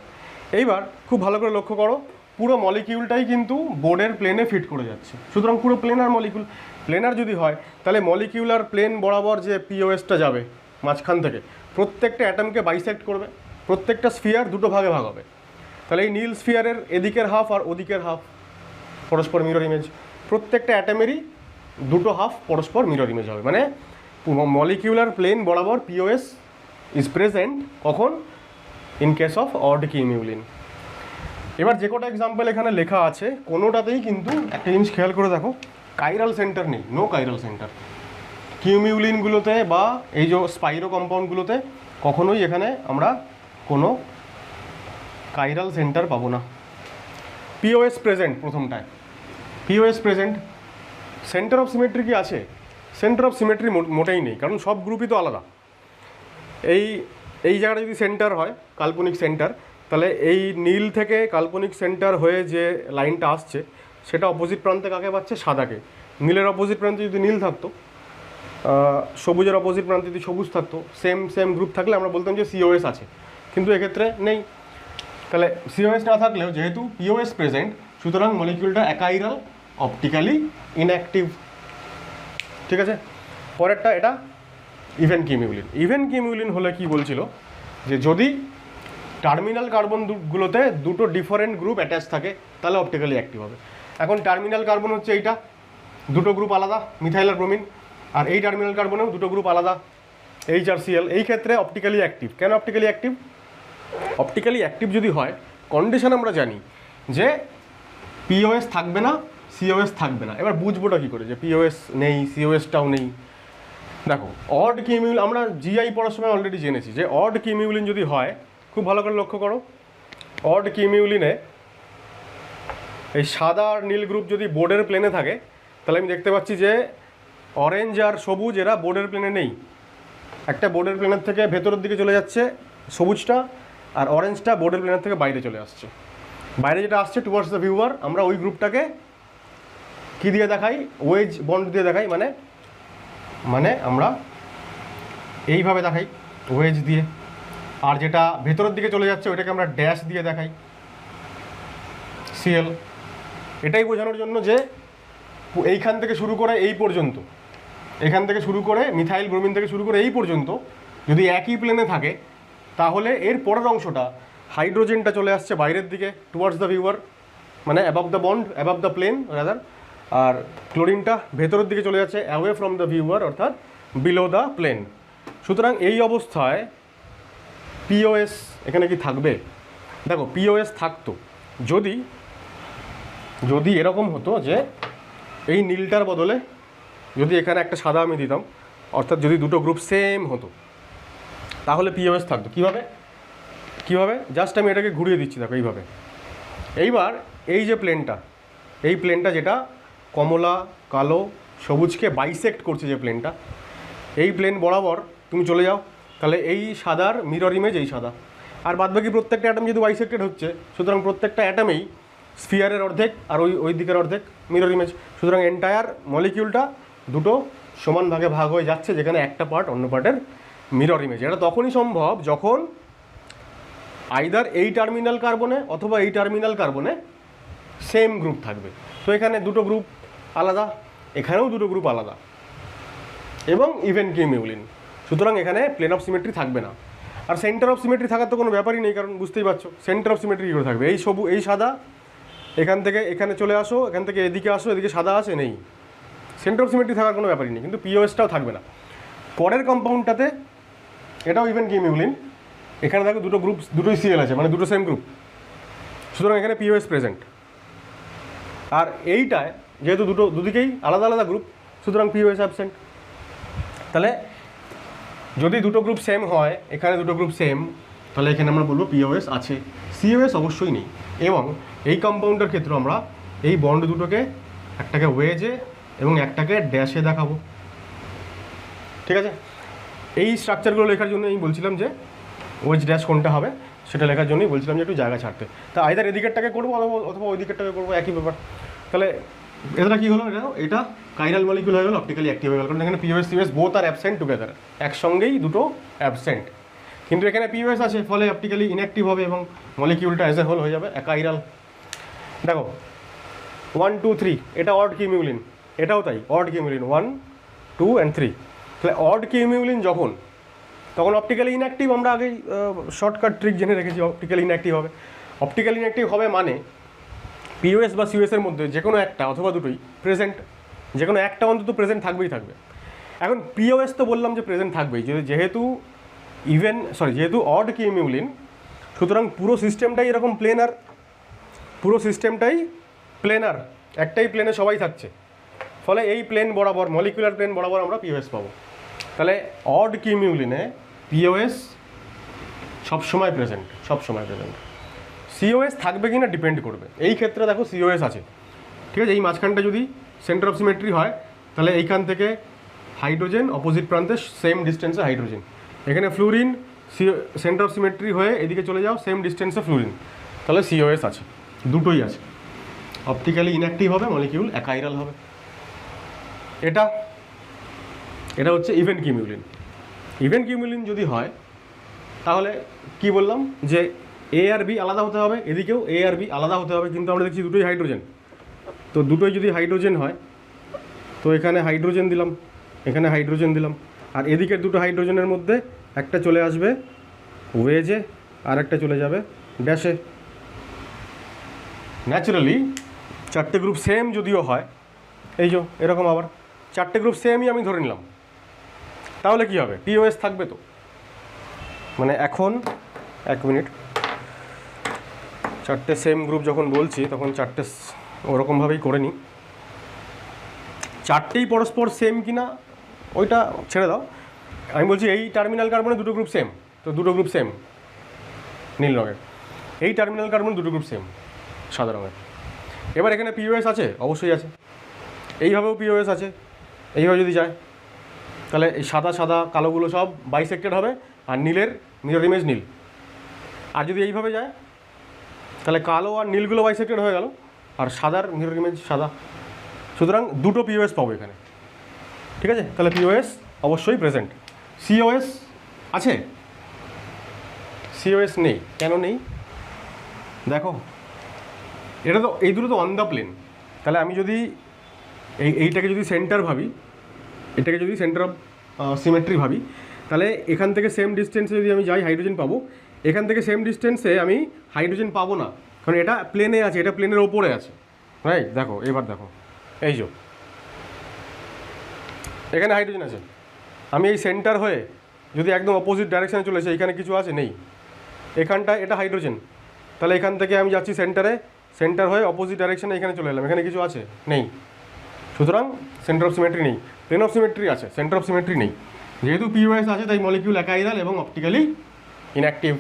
এইবার খুব ভালো করে লক্ষ্য করো, পুরো মলিকিউলটাই কিন্তু বোর্ডের প্লেনে ফিট করে যাচ্ছে। সুতরাং পুরো প্লেনার মলিকিউল। প্লেনার যদি হয় তাহলে মলিকিউলার প্লেন বরাবর যে পিওএসটা যাবে মাঝখান থেকে, প্রত্যেকটা অ্যাটমকে বাইসেক্ট করবে, প্রত্যেকটা স্ফিয়ার দুটো ভাগে ভাগ হবে। তাহলে এই নীল স্ফিয়ারের এদিকের হাফ আর ওদিকের হাফ পরস্পর মিরর ইমেজ, প্রত্যেকটা অ্যাটমেরই দুটো হাফ পরস্পর মিরর ইমেজ হবে। মানে মলিকিউলার প্লেন বরাবর পিওএস ইজ প্রেজেন্ট কখন? In case of odd cumulene. এবার যে কটা এক্সাম্পল এখানে লেখা আছে কোনোটাতেই কিন্তু একটা জিনিস খেয়াল করে দেখো, কাইরাল সেন্টার নেই, নো কাইরাল সেন্টার। কিউমিউলিনগুলোতে বা এই যে স্পাইরো কম্পাউন্ডগুলোতে কখনোই এখানে আমরা কোনো কাইরাল সেন্টার পাবো না। পিওএস প্রেজেন্ট প্রথমটায়, POS present. Center of symmetry কি আছে? সেন্টার অফ সিমেট্রি মোটেই নেই, কারণ সব গ্রুপই তো আলাদা। এই জায়গাটা যদি সেন্টার হয়, কাল্পনিক সেন্টার, তাহলে এই নীল থেকে কাল্পনিক সেন্টার হয়ে যে লাইনটা আসছে সেটা অপোজিট প্রান্তে কাকে পাচ্ছে? সাদাকে। নীলের অপোজিট প্রান্তে যদি নীল থাকতো, সবুজের অপোজিট প্রান্তে যদি সবুজ থাকতো, সেম গ্রুপ থাকলে আমরা বলতাম যে সিওএস আছে, কিন্তু এক্ষেত্রে নেই। তাহলে সিওএস না থাকলেও যেহেতু পিওএস প্রেজেন্ট, সুতরাং মলিকিউলটা অ্যাকাইরাল, অপটিক্যালি ইনঅ্যাক্টিভ। ঠিক আছে, পরেরটা এটা ইভেন কিউমিউলিন। ইভেন কিউমিউলিন হলে কি বলছিল যে যদি টার্মিনাল কার্বনগুলোতে দুটো ডিফারেন্ট গ্রুপ অ্যাটাচ থাকে তাহলে অপটিক্যালি অ্যাক্টিভ হবে। এখন টার্মিনাল কার্বন হচ্ছে এইটা, দুটো গ্রুপ আলাদা, মিথাইল আর ব্রোমিন, আর এই টার্মিনাল কার্বনেও দুটো গ্রুপ আলাদা, এইচ আর সিএল। এই ক্ষেত্রে অপটিক্যালি অ্যাক্টিভ। কেন অপটিক্যালি অ্যাক্টিভ? অপটিক্যালি অ্যাক্টিভ যদি হয়, কন্ডিশন আমরা জানি যে পিওএস থাকবে না, সিওএস থাকবে না। এবার বুঝবোটা কী করে যে পিওএস নেই, সিওএসটাও নেই? দেখো, অড কিউমিউলিন আমরা জিআই পড়ার সময় অলরেডি জেনেছি যে অড কিউমিউলিন যদি হয়, খুব ভালো করে লক্ষ্য করো, অড কিউমিউলিনে এই সাদা আর নীল গ্রুপ যদি বোর্ডের প্লেনে থাকে, তাহলে আমি দেখতে পাচ্ছি যে অরেঞ্জ আর সবুজ এরা বোর্ডের প্লেনে নেই। একটা বোর্ডের প্লেনের থেকে ভেতরের দিকে চলে যাচ্ছে সবুজটা, আর অরেঞ্জটা বোর্ডের প্লেনের থেকে বাইরে চলে আসছে। বাইরে যেটা আসছে টুয়ার্ডস দ্য ভিউয়ার, আমরা ওই গ্রুপটাকে কী দিয়ে দেখাই? ওয়েজ বন্ড দিয়ে দেখাই। মানে আমরা এইভাবে দেখাই, ওয়েজ দিয়ে। আর যেটা ভেতরের দিকে চলে যাচ্ছে ওইটাকে আমরা ড্যাশ দিয়ে দেখাই, সিএল। এটাই বোঝানোর জন্য যে এইখান থেকে শুরু করে এই পর্যন্ত, এখান থেকে শুরু করে মিথাইল ব্রোমিন থেকে শুরু করে এই পর্যন্ত যদি একই প্লেনে থাকে, তাহলে এর পরের অংশটা হাইড্রোজেনটা চলে আসছে বাইরের দিকে টুয়ার্ডস দ্য ভিউয়ার, মানে above the bond, above the plane rather. আর ক্লোরিনটা ভেতরের দিকে চলে যাচ্ছে অ্যাওয়ে ফ্রম দ্য ভিউয়ার, অর্থাৎ বিলো দ্য প্লেন। সুতরাং এই অবস্থায় পিওএস এখানে কি থাকবে? দেখো, পিওএস থাকতো যদি এরকম হতো যে এই নীলটার বদলে যদি এখানে একটা সাদা আমি দিতাম, অর্থাৎ যদি দুটো গ্রুপ সেম হতো, তাহলে পিওএস থাকতো। কীভাবে? জাস্ট আমি এটাকে ঘুরিয়ে দিচ্ছি, দেখো এইভাবে। এইবার এই যে প্লেনটা, এই প্লেনটা যেটা কমলা, কালো, সবুজকে বাইসেক্ট করছে, যে প্লেনটা, এই প্লেন বরাবর তুমি চলে যাও, তাহলে এই সাদার মিরর ইমেজ এই সাদা। আর বাদবাকি প্রত্যেকটা অ্যাটম যেহেতু বাইসেক্টেড হচ্ছে, সুতরাং প্রত্যেকটা অ্যাটমেই স্ফিয়ারের অর্ধেক আর ওই দিকের অর্ধেক মিরর ইমেজ। সুতরাং এন্টায়ার মলিকিউলটা দুটো সমান ভাগে ভাগ হয়ে যাচ্ছে, যেখানে একটা পার্ট অন্য পার্টের মিরর ইমেজ। এটা তখনই সম্ভব যখন আইদার এই টার্মিনাল কার্বনে অথবা এই টার্মিনাল কার্বনে সেম গ্রুপ থাকবে। তো এখানে দুটো গ্রুপ আলাদা, এখানেও দুটো গ্রুপ আলাদা, এবং ইভেন কিউমিউলিন। সুতরাং এখানে প্লেন অফ সিমেট্রি থাকবে না। আর সেন্টার অফ সিমেট্রি থাকার তো কোনো ব্যাপারই নেই, কারণ বুঝতেই পারছো সেন্টার অফ সিমেট্রি কী করে থাকবে? এই সাদা, এখান থেকে এখানে চলে আসো, এখান থেকে এদিকে আসো, এদিকে সাদা আছে, নেই। সেন্টার অফ সিমেট্রি থাকার কোনো ব্যাপারই নেই। কিন্তু পিওএসটাও থাকবে না। পরের কম্পাউন্ডটাতে এটাও ইভেন কিউমিউলিন, এখানে দেখো দুটো গ্রুপ, দুটোই সিএল আছে, মানে দুটো সেম গ্রুপ। সুতরাং এখানে পিওএস প্রেজেন্ট। আর এইটায় যেহেতু দুদিকেই আলাদা আলাদা গ্রুপ, সুতরাং পিওএস অ্যাবসেন্ট। তাহলে যদি দুটো গ্রুপ সেম হয়, এখানে দুটো গ্রুপ সেম, তাহলে এখানে আমরা বলবো পিওএস আছে। সিওএস অবশ্যই নেই। এবং এই কম্পাউন্ডের ক্ষেত্রে আমরা এই বন্ড দুটোকে, একটাকে ওয়েজে এবং একটাকে ড্যাশে দেখাবো। ঠিক আছে, এই স্ট্রাকচারগুলো লেখার জন্য আমি বলছিলাম যে ওয়েজ ড্যাশ কোনটা হবে সেটা লেখার জন্যই বলছিলাম যে একটু জায়গা ছাড়তে। তা আইদার এদিকেরটাকে করবো অথবা ওই দিকেরটাকে করবো, একই ব্যাপার। তাহলে এটা কি হলো, এটা কাইরাল মলিকিউল হয়ে গেল, অপটিক্যালি অ্যাক্টিভ হয়ে গেল, কারণ এখানে POS COS both are absent together, একসঙ্গেই দুটো অ্যাবসেন্ট। কিন্তু এখানে পিওএস আছে, ফলে অপটিক্যালি ইনঅ্যাক্টিভ হবে এবং মলিকিউলটা অ্যাজ এ হোল হয়ে যাবে কাইরাল। দেখো 1 2 3 এটা অড কিউমিউলিন, এটাও তাই অড কিউমিউলিন 1 2 and 3। তাহলে অড কিউমিউলিন যখন, তখন অপটিক্যালি ইনঅ্যাক্টিভ, আমরা আগেই শর্টকাট ট্রিক জেনে রেখেছি অপটিক্যালি ইনঅ্যাক্টিভ হবে। অপটিক্যালি ইনঅ্যাক্টিভ হবে মানে পিওএস বা সিওএসের মধ্যে যে কোনো একটা অথবা দুটোই প্রেজেন্ট, যে কোনো একটা অন্তত প্রেজেন্ট থাকবেই থাকবে। এখন পিওএস তো বললাম যে প্রেজেন্ট থাকবেই, যেহেতু যেহেতু অড কিউমিউলিন, সুতরাং পুরো সিস্টেমটাই এরকম প্লেনার, পুরো সিস্টেমটাই প্লেনার, একটাই প্লেনে সবাই থাকছে, ফলে এই প্লেন বরাবর, মলিকুলার প্লেন বরাবর আমরা পিওএস পাবো। তাহলে অড কিউমিউলিনে পিওএস সবসময় প্রেজেন্ট, সবসময় প্রেজেন্ট। সিওএস থাকবে কি না ডিপেন্ড করবে, এই ক্ষেত্রে দেখো সিওএস আছে, ঠিক আছে। এই মাঝখানটা যদি সেন্টার অফ সিমেট্রি হয়, তাহলে এইখান থেকে হাইড্রোজেন অপোজিট প্রান্তে সেম ডিস্টেন্সে হাইড্রোজেন, এখানে ফ্লুরিন সেন্টার অফ সিমেট্রি হয়ে এদিকে চলে যাও সেম ডিস্টেন্সে ফ্লুরিন, তাহলে সিওএস আছে, দুটোই আছে। অপটিক্যালি ইনঅ্যাক্টিভ হবে, মলিকিউল অ্যাকাইরাল হবে। এটা হচ্ছে ইভেন্ট কিউমিউলিন। ইভেন্ট কিউমিউলিন যদি হয় তাহলে কি বললাম যে এ আর বি আলাদা হতে হবে, এদিকেও এ আর বি আলাদা হতে হবে, কিন্তু আমরা দেখছি দুটোই হাইড্রোজেন। তো দুটোই যদি হাইড্রোজেন হয়, তো এখানে হাইড্রোজেন দিলাম, এখানে হাইড্রোজেন দিলাম, আর এদিকের দুটো হাইড্রোজেনের মধ্যে একটা চলে আসবে ওয়েজে আর একটা চলে যাবে ড্যাশে। ন্যাচারালি চারটে গ্রুপ সেম যদিও হয়, এই যে এরকম আবার চারটে গ্রুপ সেমই আমি ধরে নিলাম, তাহলে কি হবে, পিওএস থাকবে তো। মানে এখন 1 মিনিট, চারটে সেম গ্রুপ যখন বলছি তখন চারটে ওরকমভাবেই করে নিই। চারটেই পরস্পর সেম কিনা ওইটা ছেড়ে দাও, আমি বলছি এই টার্মিনাল কার্বনে দুটো গ্রুপ সেম, তো দুটো গ্রুপ সেম নীল রঙের, এই টার্মিনাল কার্বনে দুটো গ্রুপ সেম সাদা রঙের। এবার এখানে পিওএস আছে, অবশ্যই আছে, এইভাবেও পিওএস আছে। এইভাবে যদি যায় তাহলে এই সাদা সাদা কালোগুলো সব বাইসেক্টেড হবে, আর নীলের মিরর ইমেজ নীল। আর যদি এইভাবে যায় তাহলে কালো আর নীলগুলো বাইসেক্টেড হয়ে গেল, আর সাদার মিরর ইমেজ সাদা। সুতরাং দুটো পিওএস পাবো এখানে, ঠিক আছে। তাহলে পিওএস অবশ্যই প্রেজেন্ট। সিওএস আছে? সিওএস নেই, কেন নেই দেখো, এটা তো এই দুটো তো অন দ্য প্লেন। তাহলে আমি যদি এইটাকে যদি সেন্টার ভাবি, এটাকে যদি সেন্টার অফ সিমেট্রি ভাবি, তাহলে এখান থেকে সেম ডিস্টেন্সে যদি আমি যাই হাইড্রোজেন পাবো, এখান থেকে সেম ডিস্টেন্সে আমি হাইড্রোজেন পাবো না, কারণ এটা প্লেনে আছে, এটা প্লেনের ওপরে আছে, রাইট। দেখো এবার দেখো, এই যে এখানে হাইড্রোজেন আছে, আমি এই সেন্টার হয়ে যদি একদম অপোজিট ডাইরেকশানে চলে আসি, এখানে কিছু আছে নেই, এখানটায় এটা হাইড্রোজেন, তাহলে এখান থেকে আমি যাচ্ছি সেন্টারে, সেন্টার হয়ে অপোজিট ডাইরেকশানে এখানে চলে এলাম, এখানে কিছু আছে নেই। সুতরাং সেন্টার অফ সিমেট্রি নেই, প্লেন অফ সিমেট্রি আছে, সেন্টার অফ সিমেট্রি নেই। যেহেতু পিওএস আছে তাই মলিকিউল অ্যাকাইরাল এবং অপটিক্যালি ইনঅ্যাক্টিভ।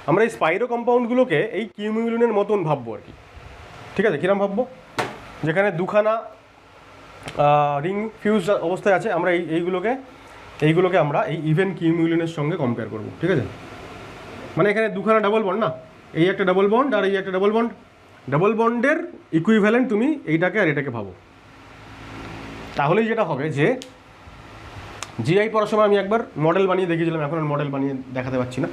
আমরা এই স্পাইরো কম্পাউন্ডগুলোকে এই কিউমিউলিনের মতন ভাববো আর কি, ঠিক আছে। কীরকম ভাববো, যেখানে দুখানা রিং ফিউজ অবস্থায় আছে, আমরা এইগুলোকে আমরা এই ইভেন কিউমিউলিনের সঙ্গে কম্পেয়ার করবো, ঠিক আছে। মানে এখানে দুখানা ডাবল বন্ড না, এই একটা ডাবল বন্ড আর এই একটা ডাবল বন্ড, ডাবল বন্ডের ইকুইভ্যালেন্ট তুমি এইটাকে আর এটাকে ভাবো। তাহলেই যেটা হবে যে জিআই পড়ার সময় আমি একবার মডেল বানিয়ে দেখিয়েছিলাম, এখন আর মডেল বানিয়ে দেখাতে পারছি না,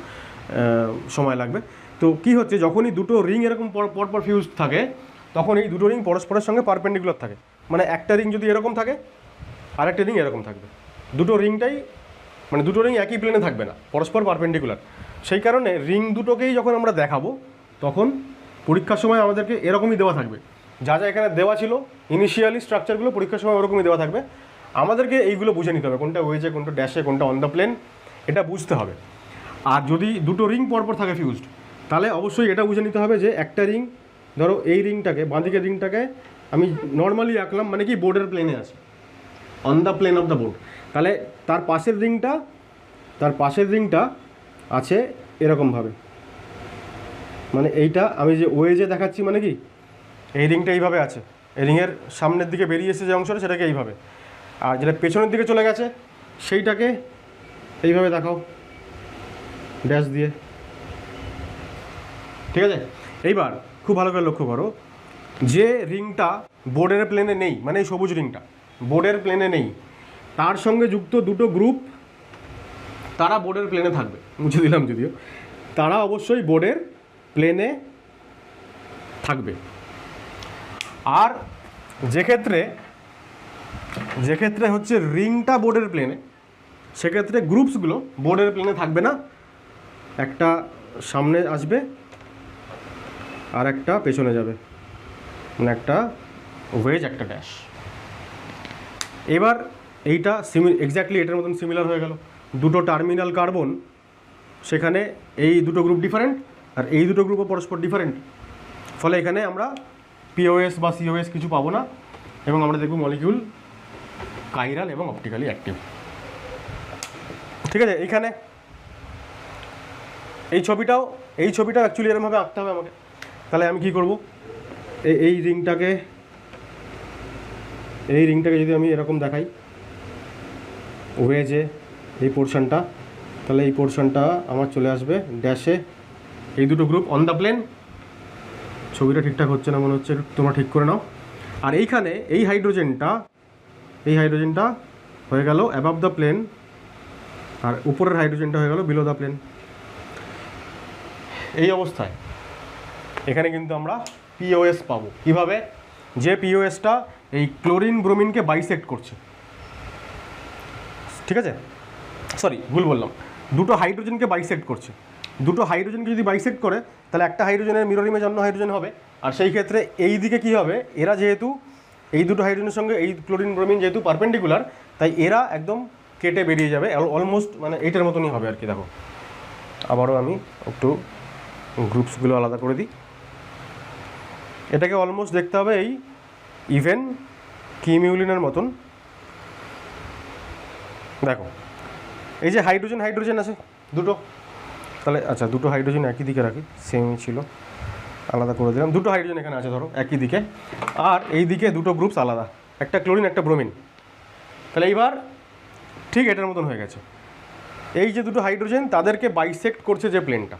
সময় লাগবে। তো কি হচ্ছে, যখনই দুটো রিং এরকম পরপর ফিউজ থাকে, তখন এই দুটো রিং পরস্পরের সঙ্গে পারপেন্ডিকুলার থাকে। মানে একটা রিং যদি এরকম থাকে আর একটা রিং এরকম থাকবে, দুটো রিংটাই মানে দুটো রিং একই প্লেনে থাকবে না, পরস্পর পারপেন্ডিকুলার। সেই কারণে রিং দুটোকেই যখন আমরা দেখাবো, তখন পরীক্ষার সময় আমাদেরকে এরকমই দেওয়া থাকবে, যা যা এখানে দেওয়া ছিল ইনিশিয়ালি স্ট্রাকচারগুলো পরীক্ষার সময় ওরকমই দেওয়া থাকবে। আমাদেরকে এইগুলো বুঝে নিতে হবে, কোনটা ওয়েজে, কোনটা ড্যাশে, কোনটা অন দ্য প্লেন, এটা বুঝতে হবে। আর যদি দুটো রিং পরপর থাকে ফিউজড, তাহলে অবশ্যই এটা বুঝে নিতে হবে যে একটা রিং, ধরো এই রিংটাকে, বাঁদিকের রিংটাকে আমি নর্মালি আঁকলাম, মানে কি বোর্ডের প্লেনে আছে, on the plane of the board. তাহলে তার পাশের রিংটা আছে এরকমভাবে, মানে এইটা আমি যে ওয়েজে দেখাচ্ছি, মানে কি এই রিংটা এইভাবে আছে, এই রিংয়ের সামনের দিকে বেরিয়ে এসে যে অংশটা সেটাকে এইভাবে, আর যেটা পেছনের দিকে চলে গেছে সেইটাকে এইভাবে দেখাও ড্যাশ দিয়ে, ঠিক আছে। এইবার খুব ভালো করে লক্ষ্য করো, যে রিংটা বোর্ডের প্লেনে নেই, মানে এই সবুজ রিংটা বোর্ডের প্লেনে নেই, তার সঙ্গে যুক্ত দুটো গ্রুপ তারা বোর্ডের প্লেনে থাকবে, মুছে দিলাম যদিও, তারা অবশ্যই বোর্ডের প্লেনে থাকবে। আর যে ক্ষেত্রে হচ্ছে রিংটা বোর্ডের প্লেনে, সেক্ষেত্রে গ্রুপসগুলো বোর্ডের প্লেনে থাকবে না, একটা সামনে আসবে আর একটা পেছনে যাবে, মানে একটা ওয়েজ একটা ড্যাশ। এবার এইটা এক্স্যাক্টলি এটার মতন সিমিলার হয়ে গেল, দুটো টার্মিনাল কার্বন, সেখানে এই দুটো গ্রুপ ডিফারেন্ট আর এই দুটো গ্রুপও পরস্পর ডিফারেন্ট, ফলে এখানে আমরা পিওএস বা সিওএস কিছু পাবো না, এবং আমরা দেখব মলিকিউল কাইরাল এবং অপটিক্যালি অ্যাক্টিভ। ঠিক আছে, এইখানে এই ছবিটাও অ্যাকচুয়ালি এরকমভাবে আঁকতে হবে আমাকে। তাহলে আমি কি করব, এই রিংটাকে যদি আমি এরকম দেখাই ওয়েজে এই পোর্শনটা, তাহলে এই পোর্শনটা আমার চলে আসবে ড্যাশে, এই দুটো গ্রুপ অন দ্য প্লেন। ছবিটা ঠিকঠাক হচ্ছে না মনে হচ্ছে, তোমরা ঠিক করে নাও। আর এইখানে এই হাইড্রোজেনটা হয়ে গেল অ্যাবাভ দ্য প্লেন, আর উপরের হাইড্রোজেনটা হয়ে গেল বিলো দ্য প্লেন। এই অবস্থায় এখানে কিন্তু আমরা পিওএস পাবো। কীভাবে? যে পিওএসটা এই ক্লোরিন ব্রোমিনকে বাইসেক্ট করছে, ঠিক আছে, সরি ভুল বললাম, দুটো হাইড্রোজেনকে বাইসেক্ট করছে। দুটো হাইড্রোজেনকে যদি বাইসেক্ট করে, তাহলে একটা হাইড্রোজেনের মিরর ইমেজ অন্য হাইড্রোজেন হবে, আর সেই ক্ষেত্রে এই দিকে কী হবে, এরা যেহেতু এই দুটো হাইড্রোজেনের সঙ্গে এই ক্লোরিন ব্রোমিন যেহেতু পারপেন্ডিকুলার, তাই এরা একদম কেটে বেরিয়ে যাবে, অলমোস্ট মানে এইটার মতনই হবে আর কি। দেখো আবারও আমি একটু গ্রুপসগুলো আলাদা করে দিই, এটাকে অলমোস্ট দেখতে হবে এই ইভেন কিমিউলিনের মতন। দেখো এই যে হাইড্রোজেন আছে দুটো, তাহলে আচ্ছা দুটো হাইড্রোজেন একই দিকে রাখি, সেমই ছিল, আলাদা করে দিলাম। দুটো হাইড্রোজেন এখানে আছে ধরো একই দিকে, আর এই দিকে দুটো গ্রুপস আলাদা, একটা ক্লোরিন একটা ব্রোমিন। তাহলে এইবার ঠিক এটার মতন হয়ে গেছে। এই যে দুটো হাইড্রোজেন তাদেরকে বাইসেক্ট করছে যে প্লেনটা,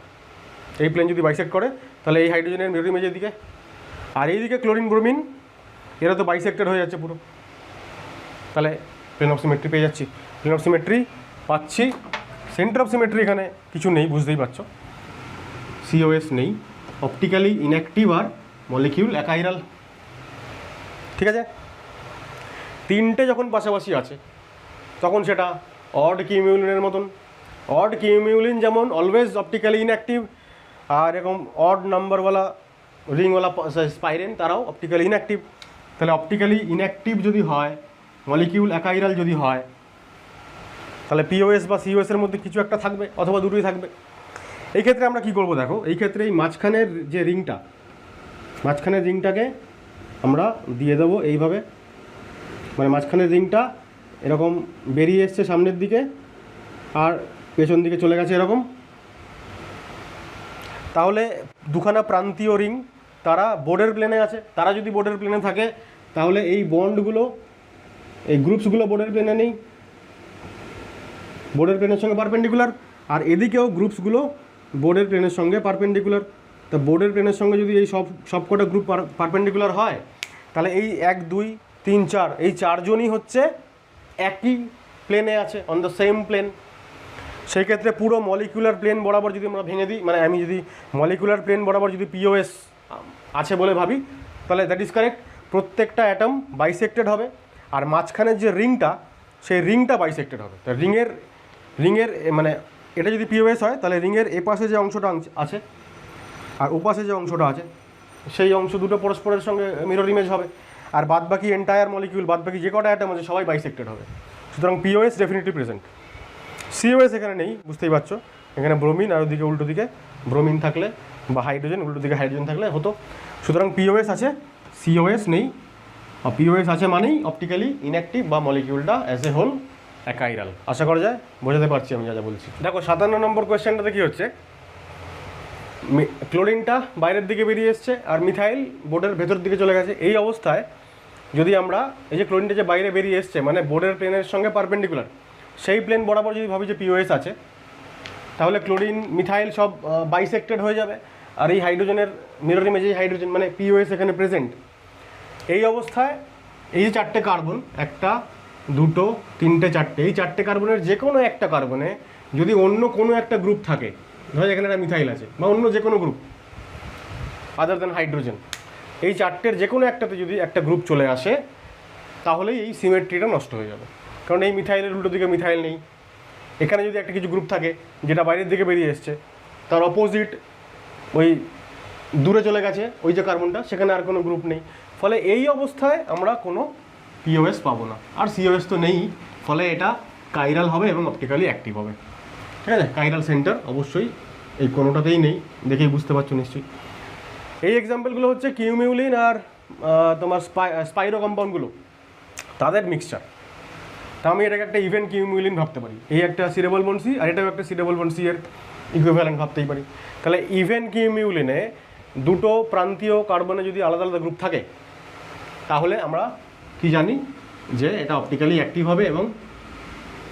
এই প্লেন যদি বাইসেক্ট করে, তাহলে এই হাইড্রোজেনের মিরর ইমেজের দিকে, আর এই দিকে ক্লোরিন ব্রোমিন, এরা তো বাইসেক্টেড হয়ে যাচ্ছে পুরো, তাহলে প্লেন অফ সিমেট্রি পেয়ে যাচ্ছি। প্লেন অফ সিমেট্রি পাচ্ছি, সেন্টার অফ সিমেট্রি এখানে কিছু নেই, বুঝতেই পারছো, সিওএস নেই, অপটিক্যালি ইনঅ্যাক্টিভ আর মলিকিউল অ্যাকাইরাল। ঠিক আছে, তিনটে যখন পাশাপাশি আছে তখন সেটা অড কিমিউলিনের মতন। অড কিমিউলিন যেমন অলওয়েজ অপটিক্যালি ইনঅ্যাক্টিভ, আর এরকম অড নাম্বারওয়ালা রিংওয়ালা স্পাইরেন তারাও অপটিক্যালি ইনঅ্যাক্টিভ। তাহলে অপটিক্যালি ইনঅ্যাক্টিভ যদি হয়, মলিকিউল অ্যাকাইরাল যদি হয়, তাহলে পিওএস বা সিওএসের মধ্যে কিছু একটা থাকবে, অথবা দুটোই থাকবে। এই ক্ষেত্রে আমরা কি করব দেখো, এই ক্ষেত্রে এই মাঝখানের যে রিংটাকে আমরা দিয়ে দেবো এইভাবে, মানে মাঝখানের রিংটা এরকম বেরিয়ে এসছে সামনের দিকে আর পেছন দিকে চলে গেছে এরকম। তাহলে দুখানা প্রান্তীয় রিং তারা বোর্ডের প্লেনে আছে, তারা যদি বোর্ডের প্লেনে থাকে তাহলে এই বন্ডগুলো, এই গ্রুপসগুলো বোর্ডের প্লেনে নেই, বোর্ডের প্লেনের সঙ্গে পারপেন্ডিকুলার, আর এদিকেও গ্রুপসগুলো বোর্ডের প্লেনের সঙ্গে পারপেন্ডিকুলার। তা বোর্ডের প্লেনের সঙ্গে যদি এই সবকটা গ্রুপ পারপেন্ডিকুলার হয়, তাহলে এই 1 2 3 4 এই চারজনই হচ্ছে একই প্লেনে আছে, অন দ্য সেম প্লেন। সেই ক্ষেত্রে পুরো মলিকুলার প্লেন বরাবর যদি আমরা ভেঙে দিই, মানে আমি যদি মলিকুলার প্লেন বরাবর যদি পিওএস আছে বলে ভাবি, তাহলে দ্যাট ইজ কারেক্ট, প্রত্যেকটা অ্যাটম বাইসেক্টেড হবে, আর মাঝখানের যে রিংটা সেই রিংটা বাইসেক্টেড হবে। তা রিংয়ের মানে এটা যদি পিওএস হয়, তাহলে রিংয়ের এপাশে যে অংশটা আছে আর ওপাশে যে অংশটা আছে, সেই অংশ দুটো পরস্পরের সঙ্গে মিরর ইমেজ হবে, আর বাদবাকি এন্টায়ার মলিকিউল, বাদবাকি যে কটা অ্যাটম আছে সবাই বাইসেক্টেড হবে। সুতরাং পিওএস ডেফিনেটলি প্রেজেন্ট। সিওএস এখানে নেই, বুঝতেই পারছো, এখানে ব্রোমিন আর ওদিকে উল্টো দিকে ব্রোমিন থাকলে বা হাইড্রোজেন, উল্টো দিকে হাইড্রোজেন থাকলে হতো। সুতরাং পিওএস আছে, সিওএস নেই, আর পিওএস আছে মানেই অপটিক্যালি ইনঅ্যাক্টিভ বা মলিকিউলটা অ্যাজ এ হোল অ্যাকাইরাল। আশা করা যায় বোঝাতে পারছি আমি যা বলছি। দেখো 57 নম্বর কোয়েশ্চেনটাতে কী হচ্ছে, ক্লোরিনটা বাইরের দিকে বেরিয়ে এসছে আর মিথাইল বোর্ডের ভেতর দিকে চলে গেছে। এই অবস্থায় যদি আমরা এই যে ক্লোরিনটা যে বাইরে বেরিয়ে এসছে, মানে বোর্ডের প্লেনের সঙ্গে পারপেন্ডিকুলার, সেই প্লেন বরাবর যদি ভাবি যে পিওএস আছে, তাহলে ক্লোরিন মিথাইল সব বাইসেক্টেড হয়ে যাবে, আর এই হাইড্রোজেনের মিরর ইমেজে হাইড্রোজেন মানে পিওএস এখানে প্রেজেন্ট। এই অবস্থায় এই যে 4টে কার্বন, 1 2 3 4টে, এই 4টে কার্বনের যে কোনো একটা কার্বনে যদি অন্য কোনো একটা গ্রুপ থাকে, ধরো এখানে একটা মিথাইল আছে বা অন্য যে কোনো গ্রুপ আদার দ্যান হাইড্রোজেন, এই 4টের যে কোনো একটাতে যদি একটা গ্রুপ চলে আসে তাহলেই এই সিমেট্রিটা নষ্ট হয়ে যাবে। কারণ এই মিথাইলের উল্টো দিকে মিথাইল নেই, এখানে যদি একটা কিছু গ্রুপ থাকে যেটা বাইরের দিকে বেরিয়ে এসছে, তার অপোজিট ওই দূরে চলে গেছে ওই যে কার্বনটা, সেখানে আর কোনো গ্রুপ নেই, ফলে এই অবস্থায় আমরা কোনো পিওএস পাবো না। আর সিওএস তো নেই, ফলে এটা কাইরাল হবে এবং অপটিক্যালি অ্যাক্টিভ হবে। ঠিক আছে, কাইরাল সেন্টার অবশ্যই এই কোনোটাতেই নেই, দেখেই বুঝতে পারছো নিশ্চয়ই। এই এক্সাম্পলগুলো হচ্ছে কিউমিউলিন আর তোমার স্পাইরো কম্পাউন্ডগুলো, তাদের মিক্সচার। তা আমি এটাকে একটা ইভেন কিউমিউলিন ভাবতে পারি, এই একটা সি ডাবল বন্ড সি আর এটাও একটা সি ডাবল বন্ড সি এর ইকুইভ্যালেন্ট ভাবতেই পারি। তাহলে ইভেন কিউমিউলিনে দুটো প্রান্তীয় কার্বনে যদি আলাদা আলাদা গ্রুপ থাকে তাহলে আমরা কি জানি যে এটা অপটিক্যালি অ্যাক্টিভ হবে এবং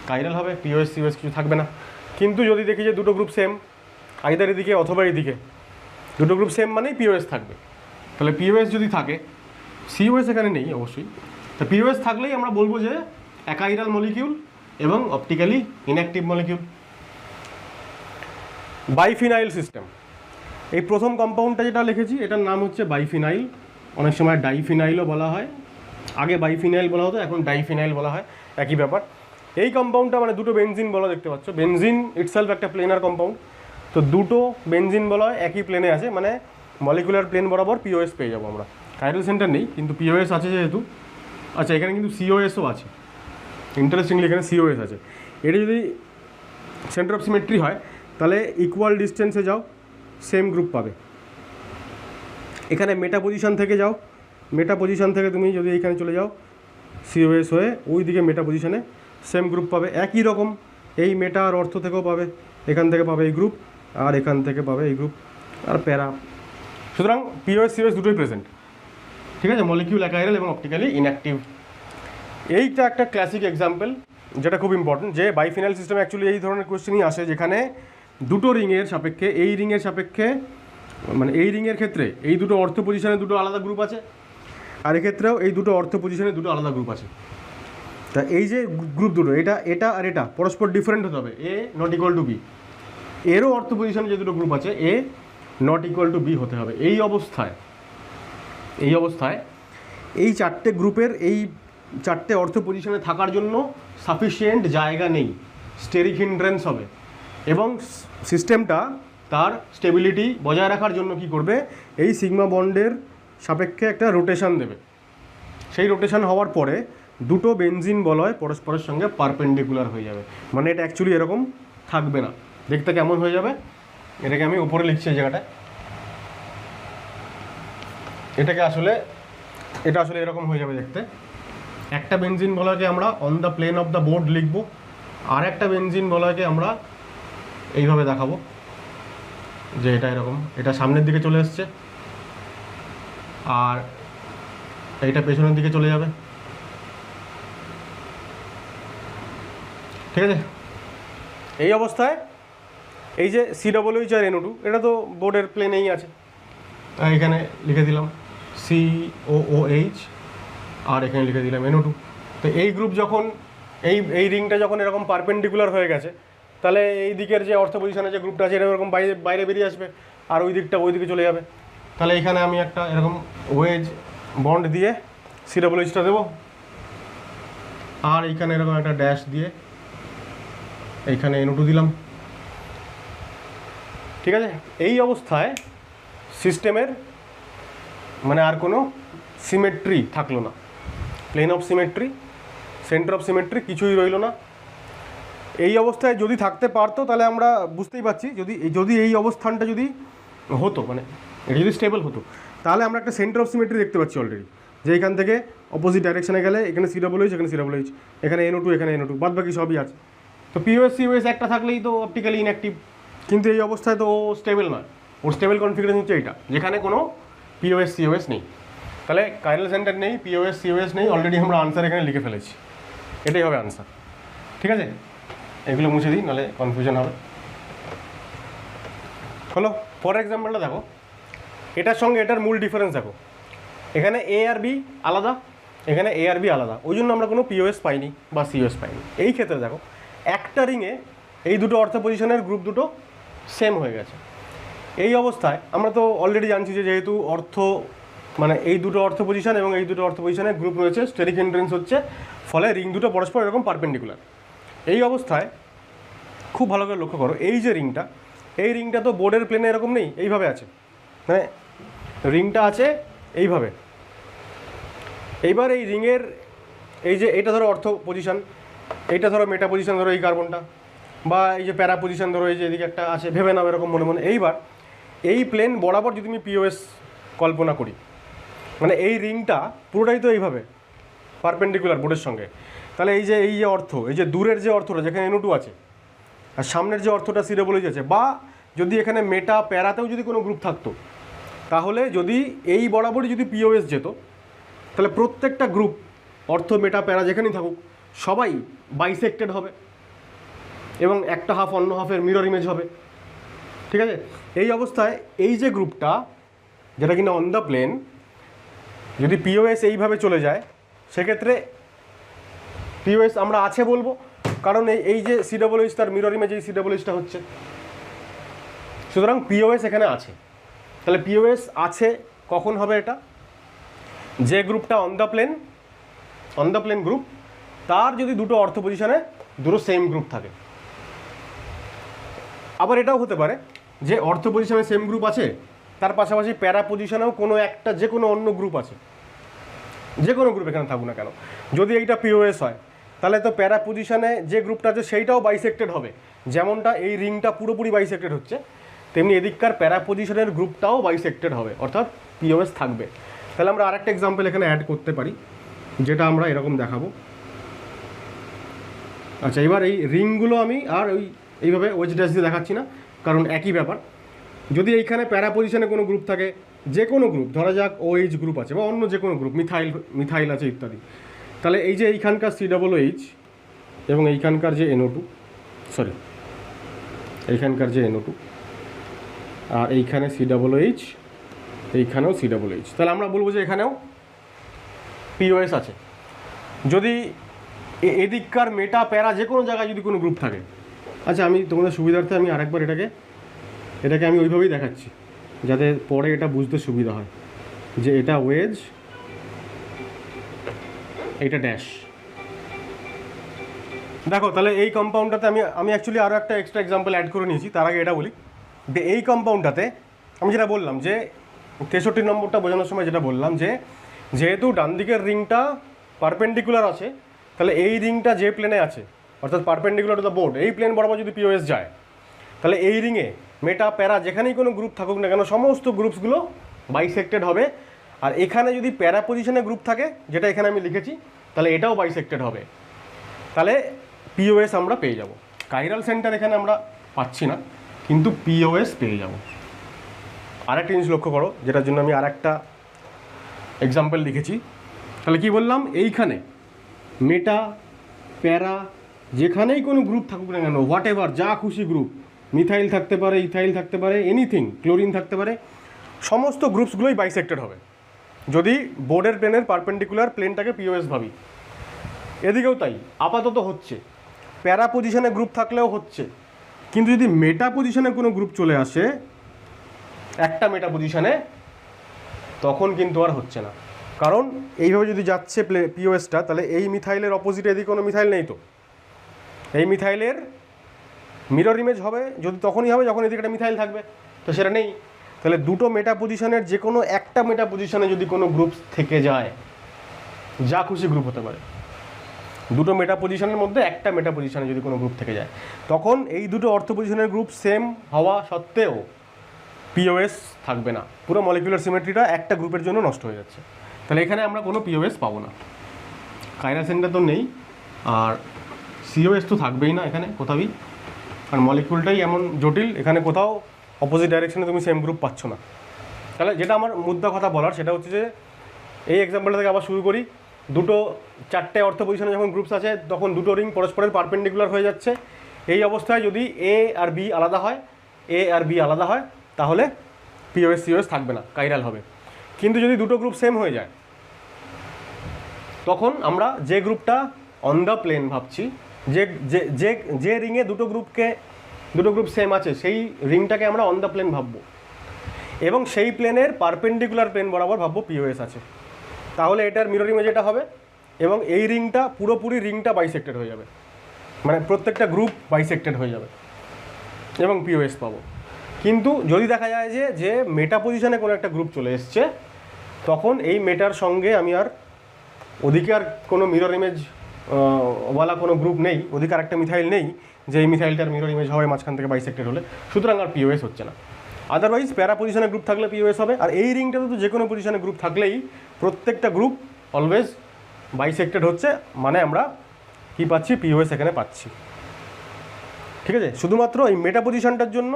কাইরাল হবে, পিওএস সিওএস কিছু থাকবে না। কিন্তু যদি দেখি যে দুটো গ্রুপ সেম, আইদার এদিকে অথবা এদিকে দুটো গ্রুপ সেম মানেই পিওএস থাকবে। তাহলে পিওএস যদি থাকে, সিওএস এখানে নেই অবশ্যই, তো পিওএস থাকলেই আমরা বলবো যে অ্যাকাইরাল মলিকিউল এবং optically inactive molecule. Biphenyl system, এই প্রথম কম্পাউন্ডটা যেটা লিখেছি এটার নাম হচ্ছে বাইফিনাইল, অনেক সময় ডাইফিনাইলও বলা হয়, আগে বাইফিনাইল বলা হতো, এখন ডাইফিনাইল বলা হয়, একই ব্যাপার। এই কম্পাউন্ডটা মানে দুটো বেনজিন বলা, দেখতে পাচ্ছ বেনজিন ইটসেলফ একটা প্লেনার কম্পাউন্ড, তো দুটো বেনজিন বলা হয় একই প্লেনে আছে, মানে মলিকুলার প্লেন বরাবর পিওএস পেয়ে যাবো আমরা। কাইরাল সেন্টার নেই কিন্তু পিওএস আছে যেহেতু, আচ্ছা এখানে কিন্তু সিওএসও আছে, ইন্টারেস্টিংলি এখানে সিওএস আছে। এটা যদি সেন্টার অফ সিমেট্রি হয় তাহলে ইকুয়াল ডিস্টেন্সে যাও, সেম গ্রুপ পাবে। এখানে মেটা পজিশন থেকে যাও, মেটা পজিশন থেকে তুমি যদি এইখানে চলে যাও সিওএস হয়ে ওই দিকে মেটা পজিশনে সেম গ্রুপ পাবে, একই রকম। এই মেটা আর অর্থ থেকেও পাবে, এখান থেকে পাবে এই গ্রুপ আর এখান থেকে পাবে এই গ্রুপ আর প্যারা। সুতরাং পিওএস সিওএস দুটোই প্রেজেন্ট। ঠিক আছে, মলিকিউল অ্যাকাইরাল এবং অপটিক্যালি ইনঅ্যাক্টিভ। এইটা একটা ক্লাসিক এক্সাম্পল যেটা খুব ইম্পর্টেন্ট, যে বাইফিনাইল সিস্টেম অ্যাকচুয়ালি এই ধরনের কোয়েশ্চেনই আসে যেখানে দুটো রিংয়ের সাপেক্ষে, এই রিংয়ের সাপেক্ষে মানে এই রিংয়ের ক্ষেত্রে এই দুটো অর্থ পজিশনে দুটো আলাদা গ্রুপ আছে, আর এক্ষেত্রেও এই দুটো অর্থ পজিশনে দুটো আলাদা গ্রুপ আছে। তা এই যে গ্রুপ দুটো, এটা এটা আর এটা পরস্পর ডিফারেন্ট হতে হবে, এ নট ইকুয়াল টু বি, এরও অর্থ পজিশনে যে দুটো গ্রুপ আছে এ নট ইকুয়াল টু বি হতে হবে। এই অবস্থায় এই 4টে গ্রুপের এই 4টে অর্থ পজিশনে থাকার জন্য সাফিসিয়েন্ট জায়গা নেই, স্টেরিক হিন্ড্রেন্স হবে, এবং সিস্টেমটা তার স্টেবিলিটি বজায় রাখার জন্য কি করবে, এই সিগমা বন্ডের সাপেক্ষে একটা রোটেশন দেবে। সেই রোটেশন হওয়ার পরে দুটো বেনজিন বলয় পরস্পরের সঙ্গে পারপেন্ডিকুলার হয়ে যাবে, মানে এটা অ্যাকচুয়ালি এরকম থাকবে না, দেখতে কেমন হয়ে যাবে, এটাকে আমি উপরে লিখছি এই জায়গাটায়, এটা আসলে এরকম হয়ে যাবে দেখতে। একটা বেনজিন বলয়কে আমরা on the plane of the board লিখবো, আর একটা বেনজিন বলয়কে আমরা এইভাবে দেখাবো যে এটা এরকম, এটা সামনের দিকে চলে এসছে আর এইটা পেছনের দিকে চলে যাবে। ঠিক আছে, এই অবস্থায় এই যে COOH আর NO2 এটা তো বোর্ডের প্লেনেই আছে, এখানে লিখে দিলাম COOH আর এখানে লিখে দিলাম NO2। তো এই গ্রুপ যখন এই রিংটা যখন এরকম পারপেন্ডিকুলার হয়ে গেছে, তাহলে এই দিকের যে অর্থ পজিশনে যে গ্রুপটা আছে এটা এরকম বাইরে বেরিয়ে আসবে আর ওই দিকটা ওই দিকে চলে যাবে। তাহলে এখানে আমি একটা এরকম ওয়েজ বন্ড দিয়ে COOHটা দেবো, আর এইখানে এরকম একটা ড্যাশ দিয়ে এইখানে NO2 দিলাম। ঠিক আছে, এই অবস্থায় সিস্টেমের মানে আর কোনো সিমেট্রি থাকলো না, plane of symmetry, centre of symmetry কিছুই রইল না। এই অবস্থায় যদি থাকতে পারতো তাহলে আমরা বুঝতেই পারছি, যদি এই অবস্থানটা যদি হতো, মানে এটা যদি স্টেবল হতো, তাহলে আমরা একটা সেন্টার অফ সিমেট্রি দেখতে পাচ্ছি অলরেডি, যে এখান থেকে অপোজিট ডাইরেকশনে গেলে এখানে COOH, এখানে COOH, এখানে NO2, এখানে NO2, বাদ বাকি সবই আছে। তো POS একটা থাকলেই তো অপটিক্যালি ইনঅ্যাক্টিভ, কিন্তু এই অবস্থায় তো ও স্টেবল নয়, ওর স্টেবল কনফিগারেশন হচ্ছে এইটা, যেখানে কোনো POS নেই। তাহলে কাইরাল সেন্টার নেই, POS নেই, অলরেডি আমরা আনসার এখানে লিখে ফেলেছি, এটাই হবে আনসার। ঠিক আছে, এগুলো মুছে দিই নাহলে কনফিউশন হবে। হলো, ফর এক্সাম্পলটা দেখো, এটার সঙ্গে এটার মূল ডিফারেন্স দেখো। এখানে এ আর বি আলাদা, এখানে এ আর বি আলাদা, ওই জন্য আমরা কোনো পিওএস পাইনি বা সিওএস পাইনি। এই ক্ষেত্রে দেখো একটা রিংয়ে এই দুটো অর্থ পজিশনের গ্রুপ দুটো সেম হয়ে গেছে। এই অবস্থায় আমরা তো অলরেডি জানছি যে যেহেতু অর্থ মানে এই দুটো অর্থ পজিশন এবং এই দুটো অর্থ পজিশনের গ্রুপ রয়েছে, স্টেরিক হিন্ড্রেন্স হচ্ছে, ফলে রিং দুটো পরস্পর এরকম পারপেন্ডিকুলার। এই অবস্থায় খুব ভালো করে লক্ষ্য করো, এই যে রিংটা, এই রিংটা তো বোর্ডের প্লেনে এরকম নেই, এইভাবে আছে, মানে রিংটা আছে এইভাবে। এইবার এই রিংয়ের এই যে এটা ধরো অর্থ পজিশন, এইটা ধরো মেটা পজিশন, ধরো এই কার্বনটা, বা এই যে প্যারা পজিশন ধরো এই যে এদিকে একটা আছে, ভেবে নাও এরকম মনে মনে। এইবার এই প্লেন বরাবর যদি আমি পিওএস কল্পনা করি, মানে এই রিংটা পুরোটাই তো এইভাবে পারপেন্ডিকুলার বোর্ডের সঙ্গে, তাহলে এই যে অর্থ, এই যে দূরের যে অর্থটা যেখানে NO2 আছে আর সামনের যে অর্থটা সিডাবলইচ আছে, বা যদি এখানে মেটা প্যারাতেও যদি কোনো গ্রুপ থাকতো, তাহলে যদি এই বরাবরই যদি পিওএস যেত, তাহলে প্রত্যেকটা গ্রুপ অর্থ মেটা প্যারা যেখানেই থাকুক সবাই বাইসেক্টেড হবে এবং একটা হাফ অন্য হাফের মিরর ইমেজ হবে, ঠিক আছে। এই অবস্থায় এই যে গ্রুপটা যেটা কিনা অন দ্য প্লেন, যদি পিওএস এইভাবে চলে যায়, সেক্ষেত্রে পিওএস আমরা আছে বলবো, কারণ এই যে সিডাবলইচ তার মিরর ইমেজ এই সিডাবলইচটা হচ্ছে, সুতরাং পিওএস এখানে আছে। তাহলে পিওএস আছে কখন হবে? এটা যে গ্রুপটা অন দ্য প্লেন গ্রুপ, তার যদি দুটো অর্থ পজিশনে দুটো সেম গ্রুপ থাকে। আবার এটাও হতে পারে যে অর্থ পজিশনে সেম গ্রুপ আছে, তার পাশাপাশি প্যারা পজিশনেও কোনো একটা যে কোনো অন্য গ্রুপ আছে, যে কোনো গ্রুপ এখানে থাকুক না কেন, যদি এইটা পিওএস হয়, তাহলে তো প্যারা পজিশনে যে গ্রুপটা আছে সেইটাও বাইসেক্টেড হবে। যেমনটা এই রিংটা পুরোপুরি বাইসেক্টেড হচ্ছে, তেমনি এদিককার প্যারা পজিশনের গ্রুপটাও বাইসেক্টেড হবে, অর্থাৎ পিওএস থাকবে। তাহলে আমরা আরেকটা এক্সাম্পল এখানে অ্যাড করতে পারি, যেটা আমরা এরকম দেখাবো। আচ্ছা, এবার এই রিংগুলো আমি আর এইভাবে ওয়েজ ড্যাশ দিয়ে দেখাচ্ছি না, কারণ একই ব্যাপার। যদি এইখানে প্যারা পজিশনে কোনো গ্রুপ থাকে, যে কোনো গ্রুপ, ধরা যাক OH গ্রুপ আছে বা অন্য যে কোনো গ্রুপ, মিথাইল আছে ইত্যাদি, তাহলে এই যে এইখানকার COOH এবং এইখানকার যে NO2, এইখানকার যে NO2 আর এইখানে COOH, এইখানেও COOH, তাহলে আমরা বলবো যে এখানেও পিওএস আছে। যদি এদিককার মেটা প্যারা যে কোনো জায়গায় যদি কোনো গ্রুপ থাকে, আচ্ছা আমি তোমাদের সুবিধার্থে আমি আরেকবার এটাকে আমি ওইভাবেই দেখাচ্ছি, যাতে পরে এটা বুঝতে সুবিধা হয় যে এটা ওয়েজ, এটা ড্যাশ। দেখো তাহলে এই কম্পাউন্ডটাতে আমি অ্যাকচুয়ালি আরও একটা এক্সট্রা এক্সাম্পল অ্যাড করে নিয়েছি। তার আগে এটা বলি যে এই কম্পাউন্ডটাতে আমি যেটা বললাম যে 63 নম্বরটা বোঝানোর সময় যেটা বললাম যে যেহেতু ডান দিকের রিংটা পারপেন্ডিকুলার আছে, তাহলে এই রিংটা যে প্লেনে আছে অর্থাৎ পারপেন্ডিকুলার টু দ্য বোর্ড, এই প্লেন বরাবর যদি পিওএস যায়, তাহলে এই রিংয়ে মেটা প্যারা যেখানেই কোনো গ্রুপ থাকুক না কেন সমস্ত গ্রুপসগুলো বাইসেক্টেড হবে। আর এখানে যদি প্যারা পজিশনে গ্রুপ থাকে, যেটা এখানে আমি লিখেছি, তাহলে এটাও বাইসেক্টেড হবে। তাহলে পিওএস আমরা পেয়ে যাব। কাইরাল সেন্টার এখানে আমরা পাচ্ছি না, কিন্তু পিওএস পেয়ে যাব। আরেকটা জিনিস লক্ষ্য করো, যেটার জন্য আমি আরেকটা এক্সাম্পল লিখেছি। তাহলে কি বললাম, এইখানে মেটা প্যারা যেখানেই কোনো গ্রুপ থাকুক না কেন, হোয়াট এভার, যা খুশি গ্রুপ, মিথাইল থাকতে পারে, ইথাইল থাকতে পারে, এনিথিং, ক্লোরিন থাকতে পারে, সমস্ত গ্রুপসগুলোই বাইসেক্টেড হবে যদি বোর্ডের প্লেনের পারপেন্ডিকুলার প্লেনটাকে পিওএস ভাবি। এদিকেও তাই, আপাতত হচ্ছে, প্যারা পজিশনে গ্রুপ থাকলেও হচ্ছে, কিন্তু যদি মেটা পজিশনে কোনো গ্রুপ চলে আসে একটা মেটা পজিশনে, তখন কিন্তু আর হচ্ছে না। কারণ এইভাবে যদি যাচ্ছে পিওএসটা, তাহলে এই মিথাইলের অপোজিটে এদিকে কোনো মিথাইল নেই, তো এই মিথাইলের মিরর ইমেজ হবে যদি তখনই হবে যখন এদিকে একটা মিথাইল থাকবে, তো সেটা নেই। তাহলে দুটো মেটা পজিশনের যে কোনো একটা মেটা পজিশনে যদি কোনো গ্রুপ থেকে যায়, যা খুশি গ্রুপ হতে পারে, দুটো মেটা পজিশনের মধ্যে একটা মেটা পজিশনে যদি কোনো গ্রুপ থেকে যায়, তখন এই দুটো অর্থ পজিশনের গ্রুপ সেম হওয়া সত্ত্বেও পিওএস থাকবে না, পুরো মলিকুলার সিমেট্রিটা একটা গ্রুপের জন্য নষ্ট হয়ে যাচ্ছে। তাহলে এখানে আমরা কোনো পিওএস পাবো না। কাইরাল সেন্টার তো নেই, আর সিওএস তো থাকবেই না এখানে কোথাওই, কারণ মলিকুলটাই এমন জটিল, এখানে কোথাও অপোজিট ডাইরেকশনে তুমি সেম গ্রুপ পাচ্ছ না। তাহলে যেটা আমার মুদ্রা কথা বলার সেটা হচ্ছে যে এই এক্সাম্পলটা থেকে আবার শুরু করি। দুটো চারটে অর্থ পজিশনে যখন গ্রুপস আছে, তখন দুটো রিং পরস্পরের পারপেন্ডিকুলার হয়ে যাচ্ছে। এই অবস্থায় যদি এ আর বি আলাদা হয়, তাহলে পিওএস সিওএস থাকবে না, কাইরাল হবে। কিন্তু যদি দুটো গ্রুপ সেম হয়ে যায় তখন আমরা যে গ্রুপটা অন দ্য প্লেন ভাবছি, যে যে যে যে রিংয়ে দুটো গ্রুপ সেম আছে সেই রিংটাকে আমরা অন দ্য প্লেন ভাববো এবং সেই প্লেনের পারপেন্ডিকুলার প্লেন বরাবর ভাববো পিওএস আছে। তাহলে এটার মিরর ইমেজ এটা হবে এবং এই রিংটা পুরোপুরি রিংটা বাইসেক্টেড হয়ে যাবে, মানে প্রত্যেকটা গ্রুপ বাইসেক্টেড হয়ে যাবে এবং পিওএস পাবো। কিন্তু যদি দেখা যায় যে মেটা পজিশনে কোনো একটা গ্রুপ চলে এসছে, তখন এই মেটার সঙ্গে আমি আর ওদিকে আর কোনো মিরর ইমেজ ওয়ালা কোনো গ্রুপ নেই, ওদিকে আর একটা মিথাইল নেই যে এই মিথাইলটার মিরর ইমেজ হবে মাঝখান থেকে বাইসেক্টেড হলে, সুতরাং আর পিওএস হচ্ছে না। আদারওয়াইজ প্যারা পজিশনে গ্রুপ থাকলে পিওএস হবে, আর এই রিংটাতে তো যে কোনো পজিশনে গ্রুপ থাকলেই প্রত্যেকটা গ্রুপ অলওয়েজ বাইসেক্টেড হচ্ছে, মানে আমরা কী পাচ্ছি, পিওএস এখানে পাচ্ছি। ঠিক আছে, শুধুমাত্র এই মেটা পজিশনটার জন্য,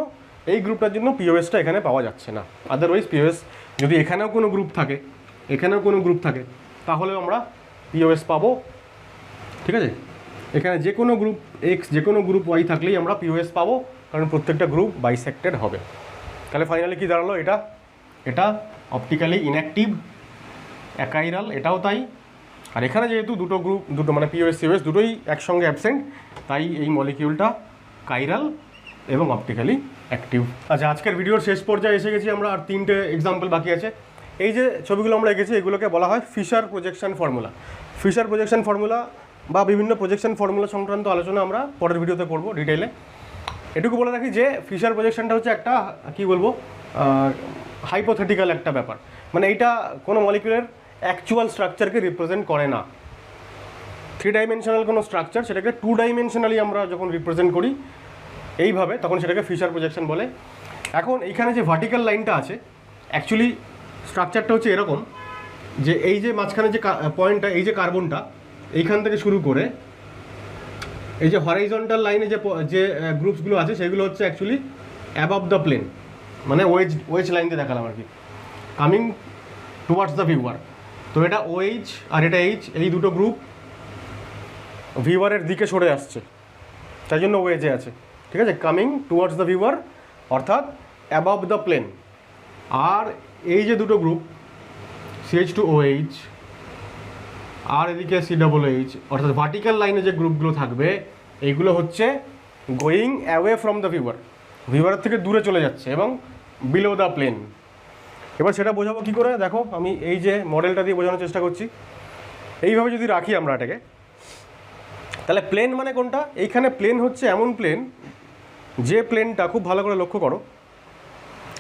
এই গ্রুপটার জন্য পিওএসটা এখানে পাওয়া যাচ্ছে না। আদারওয়াইজ পিওএস যদি এখানেও কোনো গ্রুপ থাকে, এখানেও কোনো গ্রুপ থাকে, তাহলেও আমরা পিওএস পাবো। ঠিক আছে, এখানে যে কোনো গ্রুপ এক্স, যে কোনো গ্রুপ ওয়াই থাকলেই আমরা পিওএস পাবো, কারণ প্রত্যেকটা গ্রুপ বাইসেক্টেড হবে। তাহলে ফাইনালি কী দাঁড়ালো, এটা অপটিক্যালি ইনঅ্যাক্টিভ অ্যাকাইরাল, এটাও তাই। আর এখানে যেহেতু দুটো মানে পিওএস সিওএস দুটোই একসঙ্গে অ্যাবসেন্ট, তাই এই মলিকিউলটা কাইরাল এবং অপটিক্যালি অ্যাক্টিভ। আচ্ছা, আজকের ভিডিওর শেষ পর্যায়ে এসে গেছি আমরা, আর 3টে এক্সাম্পল বাকি আছে। এই যে ছবিগুলো আমরা এঁকেছি এগুলোকে বলা হয় Fisher projection formula. Fisher projection formula বা বিভিন্ন প্রজেকশন ফর্মুলা সংক্রান্ত আলোচনা আমরা পরের ভিডিওতে করবো ডিটেইলে। এটুকু বলে রাখি যে ফিশার প্রজেকশনটা হচ্ছে একটা কী বলবো, হাইপোথেটিক্যাল একটা ব্যাপার, মানে এইটা কোনো মলিকিউলের অ্যাকচুয়াল স্ট্রাকচারকে রিপ্রেজেন্ট করে না। 3 ডাইমেনশনাল কোনো স্ট্রাকচার, সেটাকে 2 ডাইমেনশনালি আমরা যখন রিপ্রেজেন্ট করি এইভাবে, তখন সেটাকে ফিশার প্রজেকশন বলে। এখন এইখানে যে ভার্টিক্যাল লাইনটা আছে, অ্যাকচুয়ালি স্ট্রাকচারটা হচ্ছে এরকম যে এই যে মাঝখানে যে পয়েন্টটা, এই যে কার্বনটা এইখান থেকে শুরু করে এই যে হরাইজন্টাল লাইনে যে গ্রুপসগুলো আছে সেগুলো হচ্ছে অ্যাকচুয়ালি অ্যাবভ দ্য প্লেন, মানে ওয়েজ লাইন দিয়ে দেখালাম আর কি, কামিং টুয়ার্ডস দ্য ভিউয়ার। তো এটা ওএইচ আর এটা এইচ, এই দুটো গ্রুপ ভিউয়ারের দিকে সরে আসছে, তাই জন্য ওয়েজে আছে। ঠিক আছে, কামিং টুয়ার্ডস দ্য ভিউয়ার অর্থাৎ অ্যাবভ দ্য প্লেন। আর এই যে দুটো গ্রুপ CH2OH আর এদিকে COOH, অর্থাৎ ভার্টিক্যাল লাইনে যে গ্রুপগুলো থাকবে এইগুলো হচ্ছে গোয়িং অ্যাওয়ে ফ্রম দ্য ভিউয়ারের থেকে দূরে চলে যাচ্ছে এবং বিলো দ্য প্লেন। এবার সেটা বোঝাবো কী করে, দেখো আমি এই যে মডেলটা দিয়ে বোঝানোর চেষ্টা করছি। এইভাবে যদি রাখি আমরা এটাকে, তাহলে প্লেন মানে কোনটা, এইখানে প্লেন হচ্ছে এমন প্লেন যে প্লেনটা, খুব ভালো করে লক্ষ্য করো,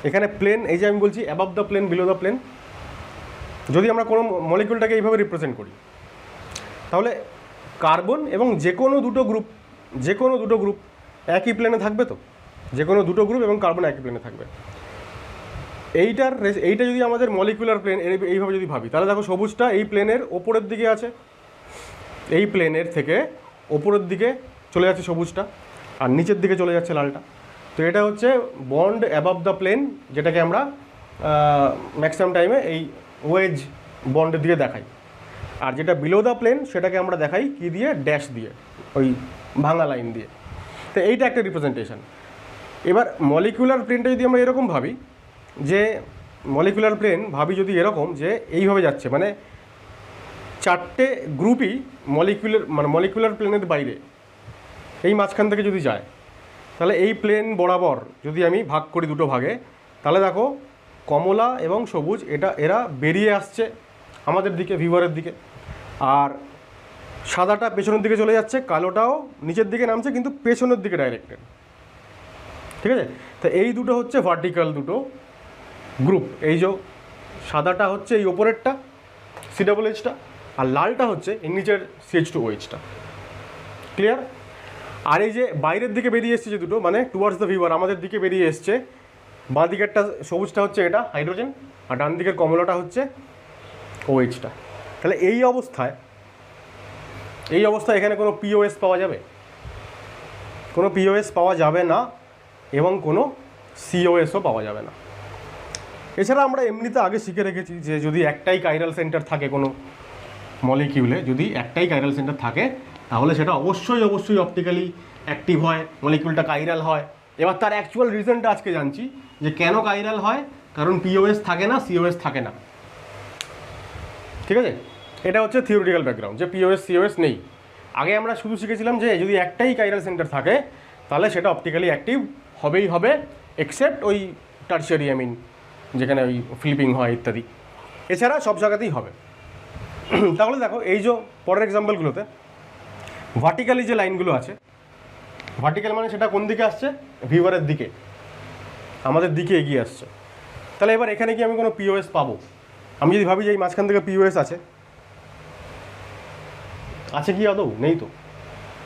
এখানে প্লেন, এই যে আমি বলছি above the plane below the plane. যদি আমরা কোনো মলিকিউলটাকে এইভাবে রিপ্রেজেন্ট করি, তাহলে কার্বন এবং যে কোনো দুটো গ্রুপ একই প্লেনে থাকবে, তো যে কোনো দুটো গ্রুপ এবং কার্বন একই প্লেনে থাকবে। এইটা যদি আমাদের মলিকুলার প্লেন এইভাবে যদি ভাবি, তাহলে দেখো সবুজটা এই প্লেনের ওপরের দিকে আছে, এই প্লেনের থেকে ওপরের দিকে চলে যাচ্ছে সবুজটা, আর নিচের দিকে চলে যাচ্ছে লালটা। তো এটা হচ্ছে বন্ড অ্যাবভ দ্য প্লেন, যেটাকে আমরা ম্যাক্সিমাম টাইমে এই ওয়েজ বন্ডের দিকে দেখাই। আর যেটা বিলো দ্য প্লেন সেটাকে আমরা দেখাই কী দিয়ে, ড্যাশ দিয়ে, ওই ভাঙা লাইন দিয়ে। তো এইটা একটা রিপ্রেজেন্টেশন। এবার মলিকুলার প্লেনটা যদি আমরা এরকম ভাবি, যে মলিকুলার প্লেন যদি এরকম যে এইভাবে যাচ্ছে, মানে 4টে গ্রুপই মলিকুলার প্লেনের বাইরে এই মাঝখান থেকে যদি যায়, তাহলে এই প্লেন বরাবর যদি আমি ভাগ করি দুটো ভাগে, তাহলে দেখো কমলা এবং সবুজ এরা বেরিয়ে আসছে আমাদের দিকে, ভিউয়ারের দিকে, আর সাদাটা পেছনের দিকে চলে যাচ্ছে, কালোটাও নিচের দিকে নামছে কিন্তু পেছনের দিকে ডাইরেক্টেড। ঠিক আছে, তো এই দুটো হচ্ছে ভার্টিক্যাল দুটো গ্রুপ। এই যে সাদাটা হচ্ছে এই ওপরেরটা COOHটা, আর লালটা হচ্ছে এই নিচের CH2OHটা। ক্লিয়ার? আর এই যে বাইরের দিকে বেরিয়ে এসছে যে দুটো, মানে টুয়ার্ডস দ্য ভিউয়ার, আমাদের দিকে বেরিয়ে এসছে, বাঁ দিকেরটা সবুজটা হচ্ছে এটা হাইড্রোজেন, আর ডান দিকের কমলাটা হচ্ছে OHটা। তাহলে এই অবস্থায় এখানে কোনো পিওএস পাওয়া যাবে? কোনো পিওএস পাওয়া যাবে না এবং কোনো সিওএসও পাওয়া যাবে না। এছাড়া আমরা এমনিতে আগে শিখে রেখেছি যে যদি একটাই কাইরাল সেন্টার থাকে কোনো মলিকিউলে, যদি একটাই কাইরাল সেন্টার থাকে, তাহলে সেটা অবশ্যই অপটিক্যালি অ্যাক্টিভ হয়, মলিকিউলটা কাইরাল হয়। এবার তার অ্যাকচুয়াল রিজনটা আজকে জানছি যে কেন কাইরাল হয়, কারণ পিওএস থাকে না, সিওএস থাকে না। ঠিক আছে, এটা হচ্ছে থিওরিটিক্যাল ব্যাকগ্রাউন্ড যে পিওএস সিওএস নেই। আগে আমরা শুধু শিখেছিলাম যে যদি একটাই কাইরাল সেন্টার থাকে তাহলে সেটা অপটিক্যালি অ্যাক্টিভ হবেই হবে, এক্সেপ্ট ওই টার্সিয়ারি অ্যামিন যেখানে ওই ফ্লিপিং হয় ইত্যাদি, এছাড়া সব জায়গাতেই হবে। তাহলে দেখো এই যে পরের এক্সাম্পলগুলোতে ভার্টিক্যালি যে লাইনগুলো আছে, ভার্টিক্যাল মানে সেটা কোন দিকে আসছে, ভিউয়ারের দিকে, আমাদের দিকে এগিয়ে আসছে। তাহলে এবার এখানে কি আমি কোনো পিওএস পাবো? আমি যদি ভাবি যে এই মাঝখান থেকে পিওএস আছে, আছে কি আদৌ? নেই তো,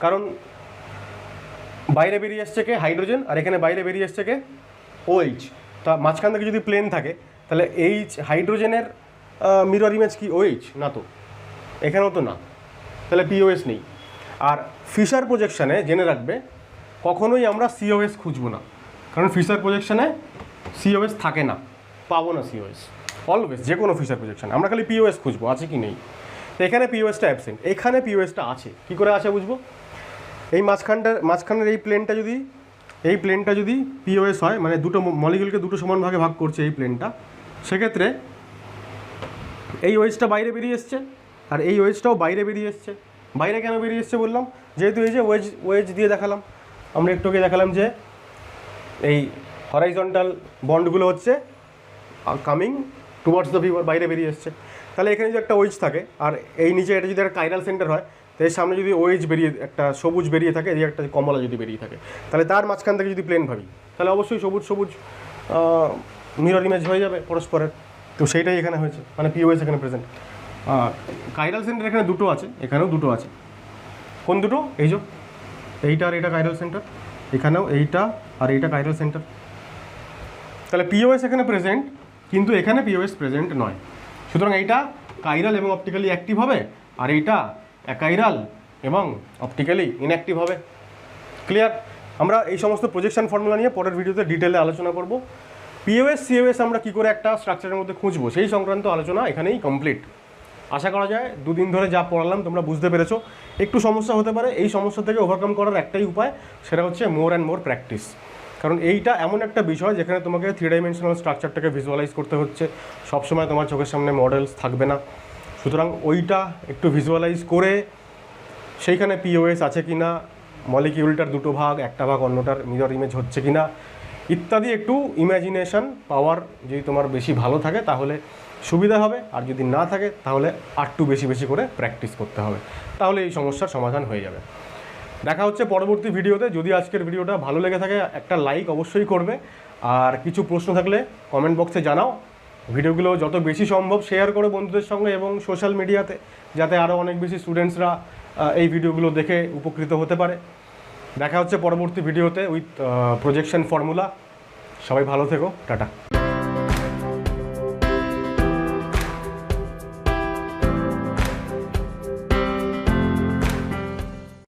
কারণ বাইরে বেরিয়ে আসছে কে, হাইড্রোজেন, আর এখানে বাইরে বেরিয়ে আসছে কে, ওএইচ। তা মাঝখান থেকে যদি প্লেন থাকে তাহলে এইচ হাইড্রোজেনের মিরর ইমেজ কি ওএইচ? না তো, এখানেও তো না, তাহলে পিওএস নেই। আর ফিশার প্রজেকশানে জেনে রাখবে কখনোই আমরা সিওএস খুঁজবো না, কারণ ফিশার প্রজেকশানে সিওএস থাকে না, পাবো না সিওএস অলওয়েজ, যে কোনো ফিশার প্রজেকশানে আমরা খালি পিওএস খুঁজবো আছে কি নেই। তো এখানে পিওএসটা অ্যাবসেন্ট, এখানে পিওএসটা আছে। কী করে আছে বুঝবো? এই মাঝখানের এই প্লেনটা যদি পিওএস হয়, মানে দুটো মলিকিউলকে দুটো সমান ভাগে ভাগ করছে এই প্লেনটা, সেক্ষেত্রে এই ওয়েজটা বাইরে বেরিয়ে এসছে আর এই ওয়েজটাও বাইরে বেরিয়ে এসছে। বাইরে কেন বেরিয়ে এসছে বললাম? যেহেতু এই যে ওয়েজ দিয়ে দেখালাম, আমরা একটু আগে দেখালাম যে এই হরাইজন্টাল বন্ডগুলো হচ্ছে কামিং টুয়ার্ডস দ্য ভিউয়ার, বাইরে বেরিয়ে এসছে। তাহলে এখানে যদি একটা ওয়েজ থাকে আর এই নিচে এটা যদি একটা কাইরাল সেন্টার হয়, তো এর সামনে যদি ওয়েজ বেরিয়ে একটা সবুজ বেরিয়ে থাকে, এই একটা কমলা যদি বেরিয়ে থাকে, তাহলে তার মাঝখান থেকে যদি প্লেন ভাবি তাহলে অবশ্যই সবুজ সবুজ মিরর ইমেজ হয়ে যাবে পরস্পরের। তো সেইটাই এখানে হয়েছে, মানে পিওএস এখানে প্রেজেন্ট। কাইরাল সেন্টার এখানে দুটো আছে, এখানেও দুটো আছে। কোন দুটো? এই যে এইটা আর এইটা কাইরাল সেন্টার, এখানেও এইটা আর এইটা কাইরাল সেন্টার। তাহলে পিওএস এখানে প্রেজেন্ট, কিন্তু এখানে পিওএস প্রেজেন্ট নয়। সুতরাং এইটা কাইরাল এবং অপটিক্যালি অ্যাক্টিভ হবে, আর এইটা অ্যাকাইরাল এবং অপটিক্যালি ইনঅ্যাক্টিভ হবে। ক্লিয়ার? আমরা এই সমস্ত প্রজেকশন ফর্মুলা নিয়ে পরের ভিডিওতে ডিটেলে আলোচনা করব। পিওএস সিওএস আমরা কী করে একটা স্ট্রাকচারের মধ্যে খুঁজবো সেই সংক্রান্ত আলোচনা এখানেই কমপ্লিট। আশা করা যায় দুদিন ধরে যা পড়ালাম তোমরা বুঝতে পেরেছো। একটু সমস্যা হতে পারে, এই সমস্যা থেকে ওভারকাম করার একটাই উপায়, সেটা হচ্ছে মোর অ্যান্ড মোর প্র্যাকটিস। কারণ এইটা এমন একটা বিষয় যেখানে তোমাকে 3 ডাইমেনশনাল স্ট্রাকচারটাকে ভিজুয়ালাইজ করতে হচ্ছে, সবসময় তোমার চোখের সামনে মডেলস থাকবে না। সুতরাং ওইটা একটু ভিজুয়ালাইজ করে সেইখানে পিওএস আছে কি না, মলিকিউলটার দুটো ভাগ, একটা ভাগ অন্যটার মিরর ইমেজ হচ্ছে কি না ইত্যাদি একটু ইমাজিনেশন পাওয়ার যদি তোমার বেশি ভালো থাকে তাহলে সুবিধা হবে, আর যদি না থাকে তাহলে একটু বেশি বেশি করে প্র্যাকটিস করতে হবে, তাহলে এই সমস্যার সমাধান হয়ে যাবে। দেখা হচ্ছে পরবর্তী ভিডিওতে। যদি আজকের ভিডিওটা ভালো লেগে থাকে একটা লাইক অবশ্যই করবে, আর কিছু প্রশ্ন থাকলে কমেন্ট বক্সে জানাও। ভিডিওগুলো যত বেশি সম্ভব শেয়ার করো বন্ধুদের সঙ্গে এবং সোশ্যাল মিডিয়াতে, যাতে আরও অনেক বেশি স্টুডেন্টসরা এই ভিডিওগুলো দেখে উপকৃত হতে পারে। দেখা হচ্ছে পরবর্তী ভিডিওতে উইথ প্রজেকশন ফর্মুলা। সবাই ভালো থেকো, টাটা।